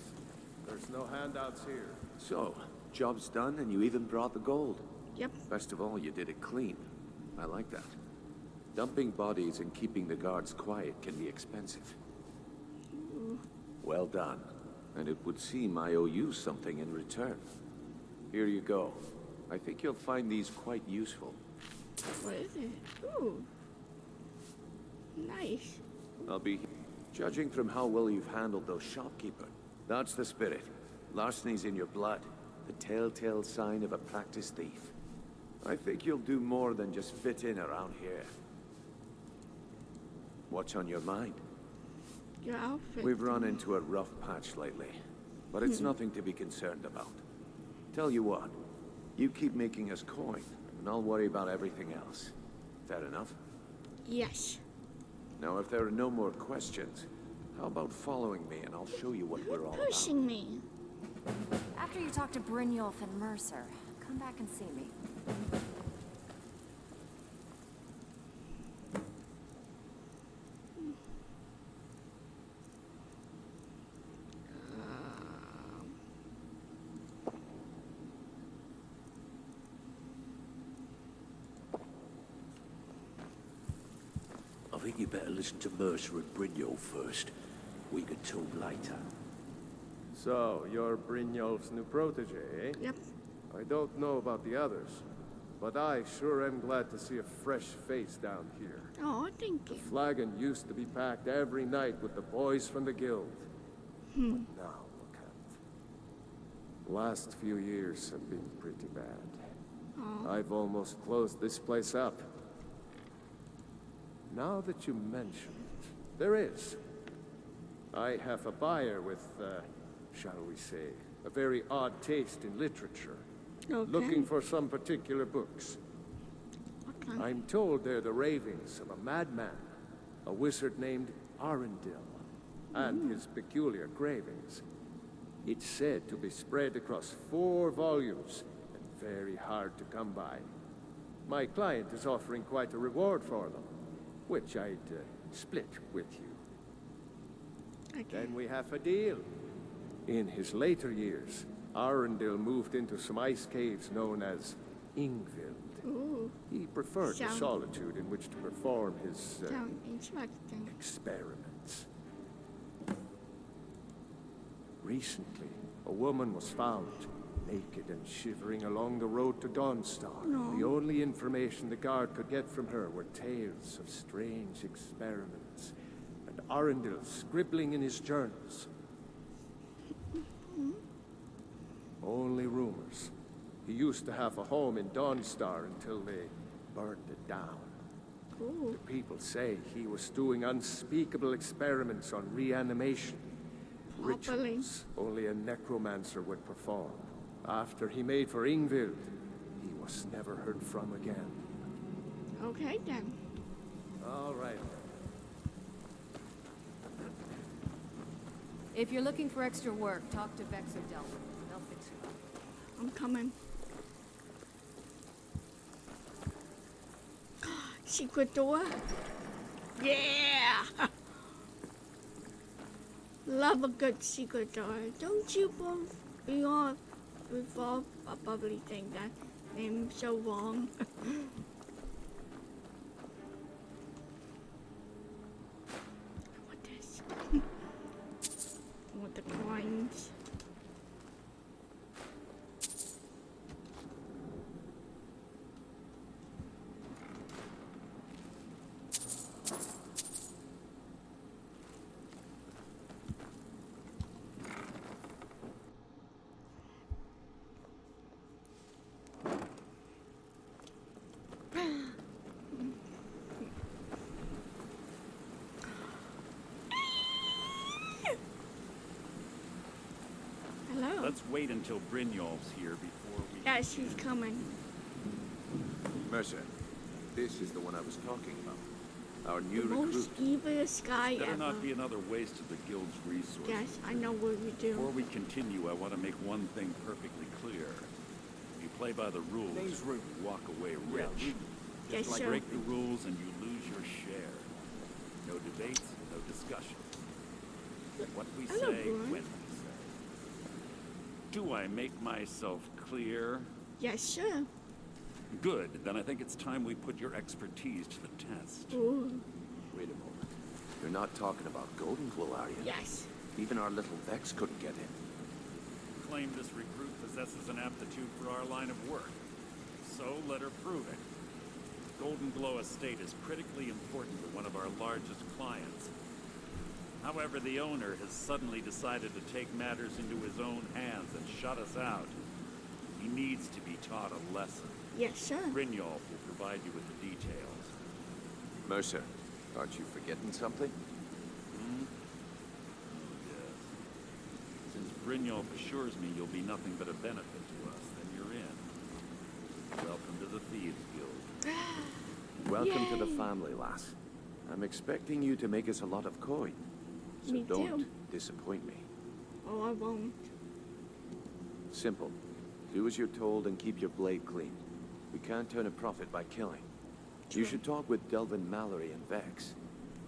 There's no handouts here. So, job's done and you even brought the gold. Yep. Best of all, you did it clean. I like that. Dumping bodies and keeping the guards quiet can be expensive. Well done. And it would seem I owe you something in return. Here you go. I think you'll find these quite useful. What is it? Ooh. Nice. I'll be... Judging from how well you've handled those shopkeepers, that's the spirit. Larceny's in your blood. The telltale sign of a practiced thief. I think you'll do more than just fit in around here. What's on your mind? Your outfit. We've run into a rough patch lately, but it's nothing to be concerned about. Tell you what, you keep making us coin, and I'll worry about everything else. Fair enough? Yes. Now, if there are no more questions, how about following me and I'll show you what we're all about? Pushing me. After you talk to Brynjolf and Mercer, come back and see me. I think you better listen to Mercer and Brynjolf first. We can talk later. So, you're Brynjolf's new protege, eh? Yep. I don't know about the others, but I sure am glad to see a fresh face down here. Oh, thank you. The flagon used to be packed every night with the boys from the guild. But now, look at it. Last few years have been pretty bad. Oh. I've almost closed this place up. Now that you mention it, there is. I have a buyer with, shall we say, a very odd taste in literature. Okay. Looking for some particular books. Okay. I'm told they're the ravings of a madman, a wizard named Arundel, and his peculiar cravings. It's said to be spread across 4 volumes, and very hard to come by. My client is offering quite a reward for them, which I'd split with you. Okay. Then we have a deal. In his later years, Arundel moved into some ice caves known as Ingvild. Ooh. He preferred the Sound- solitude in which to perform his Sound interesting. experiments. Recently, a woman was found, naked and shivering along the road to Dawnstar. No. The only information the guard could get from her were tales of strange experiments, and Arundel scribbling in his journals. Only rumors. He used to have a home in Dawnstar until they burned it down. Ooh. The people say he was doing unspeakable experiments on reanimation. Rituals only a necromancer would perform. After he made for Ingvild, he was never heard from again. Okay, then. All right. If you're looking for extra work, talk to Vex or Delta. They'll fix you up. I'm coming. secret door. Yeah! Love a good secret door. Don't you both? We all revolve a bubbly thing that name's so long. What this? What the coins? Hello. Let's wait until Brynjolf's here before we... Yeah, she's coming. Mercer, this is the one I was talking about. Our new The recruit. most evilest guy Better ever. not be another waste of the guild's resources. Yes, I know what we do. Before we continue, I want to make one thing perfectly clear. You play by the rules, you walk away rich. Yes, Just sir. break the rules and you lose your share. No debates, no discussions. What we I love say, Bruin. when we say. Do I make myself clear? Yes, sir. Good. Then I think it's time we put your expertise to the test. Ooh. Wait a moment. You're not talking about Golden Glow, are you? Yes. Even our little Vex couldn't get in. Claim this recruit possesses an aptitude for our line of work. So let her prove it. Golden Glow Estate is critically important to one of our largest clients. However, the owner has suddenly decided to take matters into his own hands and shut us out. He needs to be taught a lesson. Yes, sir. Brynjolf will provide you with the details. Mercer, aren't you forgetting something? Hmm? Yes. Since Brynjolf assures me you'll be nothing but a benefit to us, then you're in. Welcome to the Thieves Guild. Welcome to the Yay. family, lass. I'm expecting you to make us a lot of coin. So Me don't too. disappoint me. Oh, I won't. Simple. Do as you're told and keep your blade clean. We can't turn a profit by killing. You should talk with Delvin Mallory and Vex.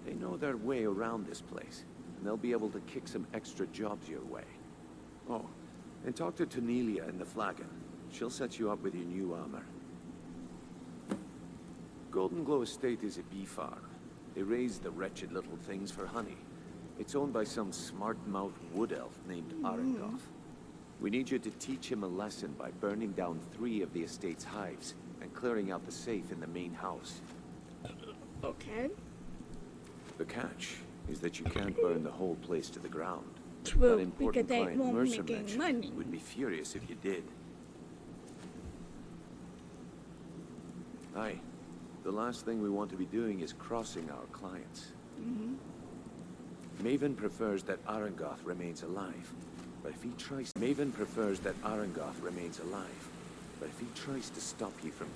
They know their way around this place, and they'll be able to kick some extra jobs your way. Oh, and talk to Tanelia in the Flagon. She'll set you up with your new armor. Golden Glow Estate is a bee farm. They raise the wretched little things for honey. It's owned by some smart-mouthed wood elf named Arengoth. We need you to teach him a lesson by burning down 3 of the estate's hives and clearing out the safe in the main house. Okay. The catch is that you can't burn the whole place to the ground. True, That important because they client won't Mercer make any mentioned money. would be furious if you did. Aye. The last thing we want to be doing is crossing our clients. Maven prefers that Arengoth remains alive. But if he tries... Maven prefers that Arengoth remains alive. But if he tries to stop you from...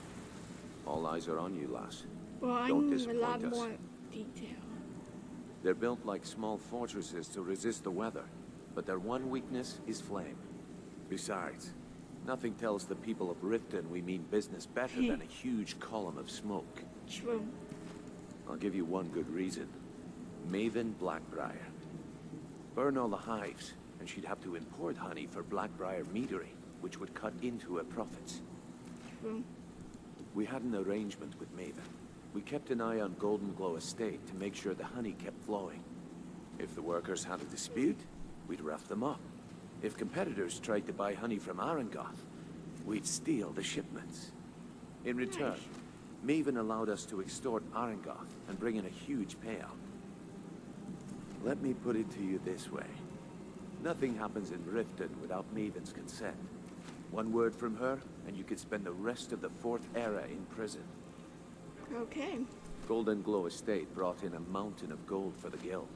All eyes are on you, lass. Well, I Don't need a disappoint lot us. more detail. They're built like small fortresses to resist the weather. But their one weakness is flame. Besides, nothing tells the people of Riften we mean business better than a huge column of smoke. True. I'll give you one good reason. Maven Blackbriar. Burn all the hives, and she'd have to import honey for Blackbriar meadery, which would cut into her profits. True. We had an arrangement with Maven. We kept an eye on Golden Glow Estate to make sure the honey kept flowing. If the workers had a dispute, we'd rough them up. If competitors tried to buy honey from Arengoth, we'd steal the shipments. In return, Maven allowed us to extort Arengoth and bring in a huge payout. Let me put it to you this way. Nothing happens in Riften without Maven's consent. One word from her, and you could spend the rest of the 4th era in prison. Okay. Golden Glow Estate brought in a mountain of gold for the guild.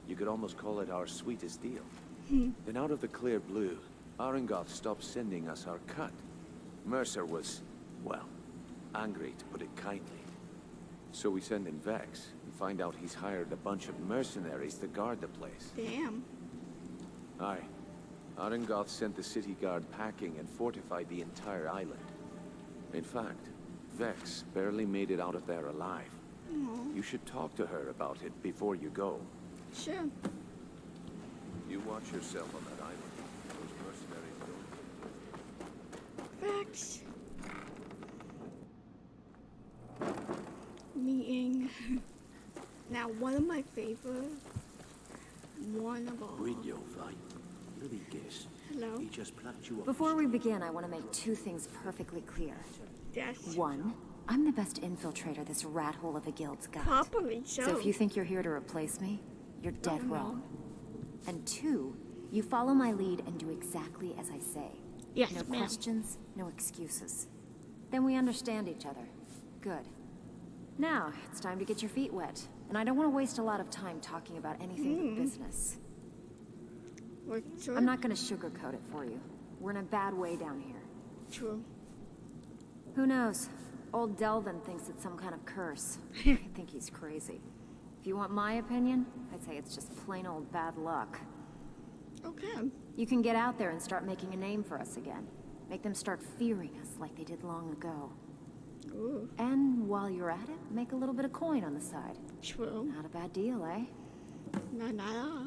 You could almost call it our sweetest deal. Then out of the clear blue, Arengoth stopped sending us our cut. Mercer was, well, angry to put it kindly. So we send in Vex and find out he's hired a bunch of mercenaries to guard the place. Damn. Aye. Arengoth sent the city guard packing and fortified the entire island. In fact, Vex barely made it out of there alive. Aw. You should talk to her about it before you go. Sure. You watch yourself on that island. Those mercenaries don't... Vex. Meeting. Now, one of my favorite. One of all. Brynjolf, let me guess. Hello. He just plucked you up. Before we begin, I want to make two things perfectly clear. Yes. One, I'm the best infiltrator this rat hole of a guild's got. Probably so. So if you think you're here to replace me, you're dead Oh, no. wrong. And two, you follow my lead and do exactly as I say. Yes, No ma'am. questions, no excuses. Then we understand each other. Good. Now, it's time to get your feet wet. And I don't want to waste a lot of time talking about anything but business. I'm not going to sugarcoat it for you. We're in a bad way down here. True. Who knows? Old Delvin thinks it's some kind of curse. I think he's crazy. If you want my opinion, I'd say it's just plain old bad luck. Okay. You can get out there and start making a name for us again. Make them start fearing us like they did long ago. Ooh. And while you're at it, make a little bit of coin on the side. True. Not a bad deal, eh? No, not at all.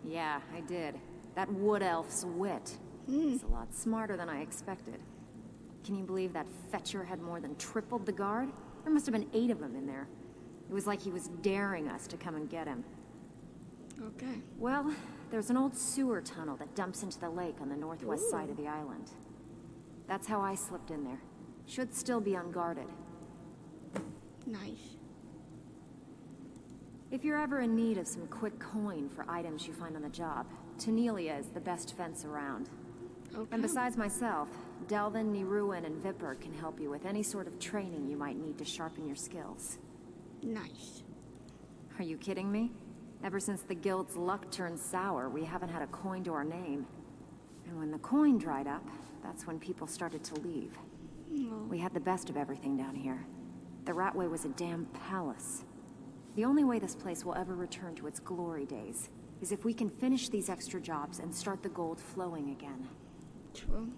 Yeah, I did. That wood elf's wit. He's a lot smarter than I expected. Can you believe that fetcher had more than tripled the guard? There must have been 8 of them in there. It was like he was daring us to come and get him. Okay. Well, there's an old sewer tunnel that dumps into the lake on the northwest side of the island. That's how I slipped in there. Should still be unguarded. Nice. If you're ever in need of some quick coin for items you find on the job, Tanelia is the best fence around. Okay. And besides myself, Delvin, Niruin, and Vipper can help you with any sort of training you might need to sharpen your skills. Nice. Are you kidding me? Ever since the guild's luck turned sour, we haven't had a coin to our name. And when the coin dried up, that's when people started to leave. We had the best of everything down here. The Ratway was a damn palace. The only way this place will ever return to its glory days is if we can finish these extra jobs and start the gold flowing again. True.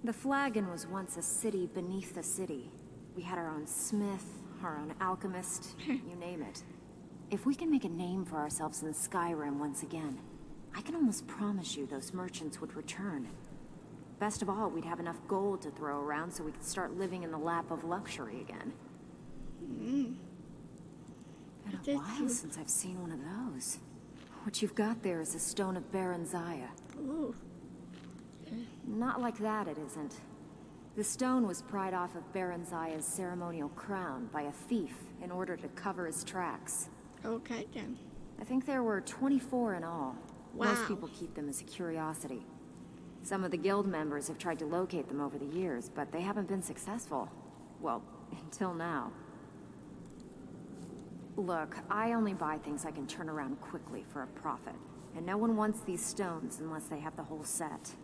The Flagon was once a city beneath the city. We had our own smith, our own alchemist, you name it. If we can make a name for ourselves in Skyrim once again, I can almost promise you those merchants would return. Best of all, we'd have enough gold to throw around so we could start living in the lap of luxury again. Been a while since I've seen one of those. What you've got there is a stone of Baron Zaya. Ooh. Not like that, it isn't. The stone was pried off of Baron Zaya's ceremonial crown by a thief in order to cover his tracks. Okay, then. I think there were 24 in all. Wow. Most people keep them as a curiosity. Some of the guild members have tried to locate them over the years, but they haven't been successful. Well, until now. Look, I only buy things I can turn around quickly for a profit. And no one wants these stones unless they have the whole set.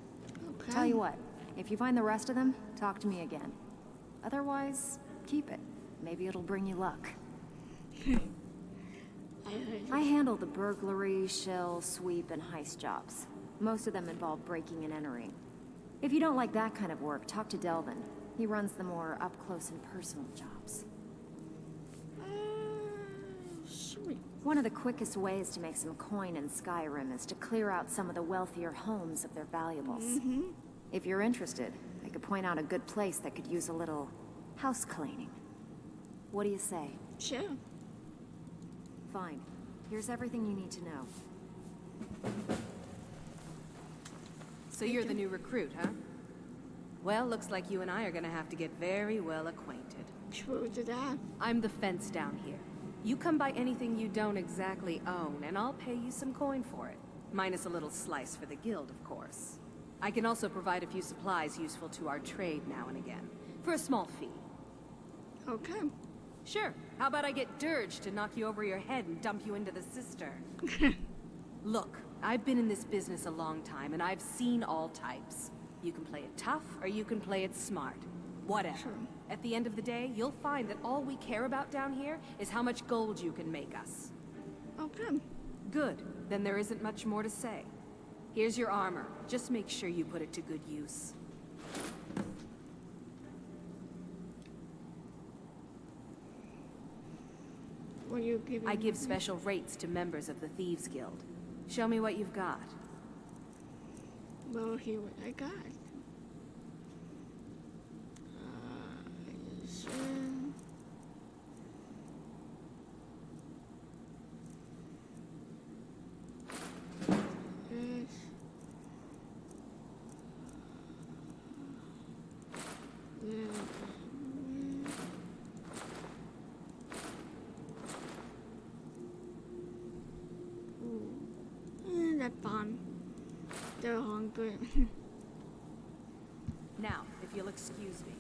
Okay. Tell you what, if you find the rest of them, talk to me again. Otherwise, keep it. Maybe it'll bring you luck. I handle the burglary, shill, sweep, and heist jobs. Most of them involve breaking and entering. If you don't like that kind of work, talk to Delvin. He runs the more up-close and personal jobs. Sweet. One of the quickest ways to make some coin in Skyrim is to clear out some of the wealthier homes of their valuables. If you're interested, I could point out a good place that could use a little house cleaning. What do you say? Sure. Fine. Here's everything you need to know. So you're the new recruit, huh? Well, looks like you and I are gonna have to get very well acquainted. True to that. I'm the fence down here. You come by anything you don't exactly own, and I'll pay you some coin for it. Minus a little slice for the guild, of course. I can also provide a few supplies useful to our trade now and again, for a small fee. Okay. Sure. How about I get Dirge to knock you over your head and dump you into the cistern? Look, I've been in this business a long time, and I've seen all types. You can play it tough, or you can play it smart. Whatever. Sure. At the end of the day, you'll find that all we care about down here is how much gold you can make us. Okay. Good. Then there isn't much more to say. Here's your armor. Just make sure you put it to good use. What are you giving I give me? special rates to members of the Thieves Guild. Show me what you've got. Well, here what I got. So... Yes. That's fun. They're hungry. Now, if you'll excuse me.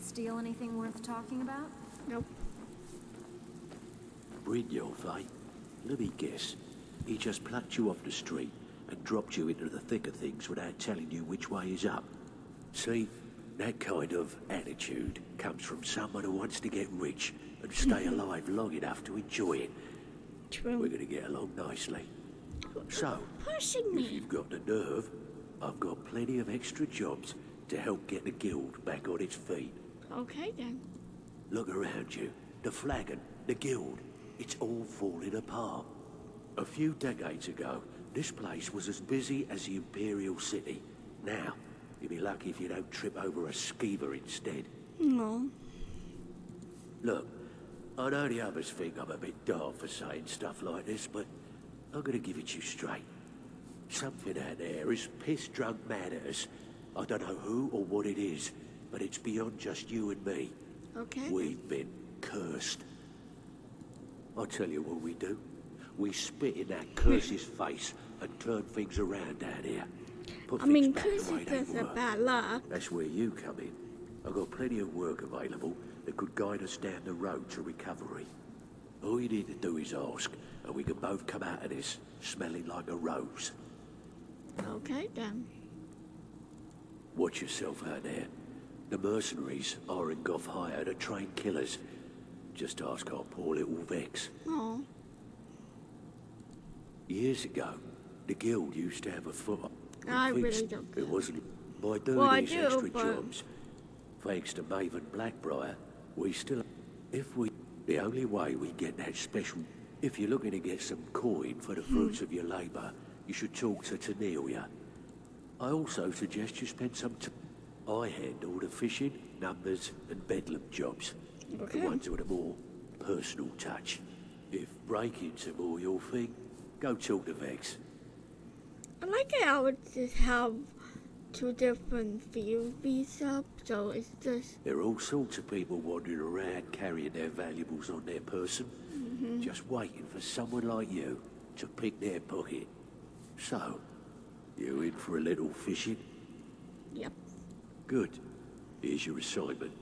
Steal anything worth talking about? Nope. Brynjolf, eh? Let me guess. He just plucked you off the street and dropped you into the thick of things without telling you which way is up. See, that kind of attitude comes from someone who wants to get rich and stay alive long enough to enjoy it. True. We're gonna get along nicely. So, Pushing me. if you've got the nerve, I've got plenty of extra jobs to help get the guild back on its feet. Okay then. Look around you. The flagon, the guild, it's all falling apart. A few decades ago, this place was as busy as the Imperial City. Now, you'll be lucky if you don't trip over a skeever instead. No. Look, I know the others think I'm a bit daft for saying stuff like this, but I'm gonna give it to you straight. Something out there is piss-drunk mad at us. I don't know who or what it is, but it's beyond just you and me. Okay. We've been cursed. I'll tell you what we do. We spit in that curse's face and turn things around down here. Put I mean, things back the way curses they is a were. bad luck. That's where you come in. I've got plenty of work available that could guide us down the road to recovery. All you need to do is ask, and we can both come out of this smelling like a rose. Okay then. Watch yourself out there. The mercenaries are in Goth hire to train killers. Just ask our poor little Vex. Oh. Years ago, the guild used to have a foot. I really don't. It wasn't by doing Well, I these do, extra but- jobs. Thanks to Maven Blackbriar, we still. If we, the only way we get that special. If you're looking to get some coin for the fruits of your labour, you should talk to Tanelia. I also suggest you spend some time. I handle the fishing, numbers, and bedlam jobs. Okay. The ones with a more personal touch. If breaking's more your thing, go talk to Vex. I like it how it just have two different fields up, so it's just... There are all sorts of people wandering around carrying their valuables on their person, just waiting for someone like you to pick their pocket. So, you in for a little fishing? Yep. Good. Here's your assignment.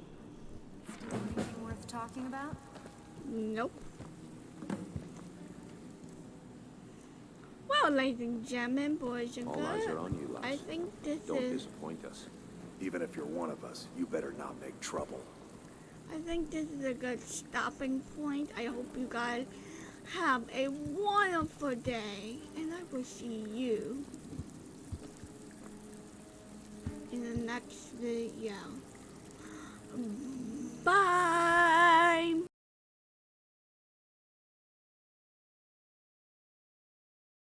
Anything worth talking about? Nope. Well, ladies and gentlemen, boys and All girls, eyes are on you, lass. I think this Don't is... disappoint us. Even if you're one of us, you better not make trouble. I think this is a good stopping point. I hope you guys have a wonderful day, and I will see you in the next video.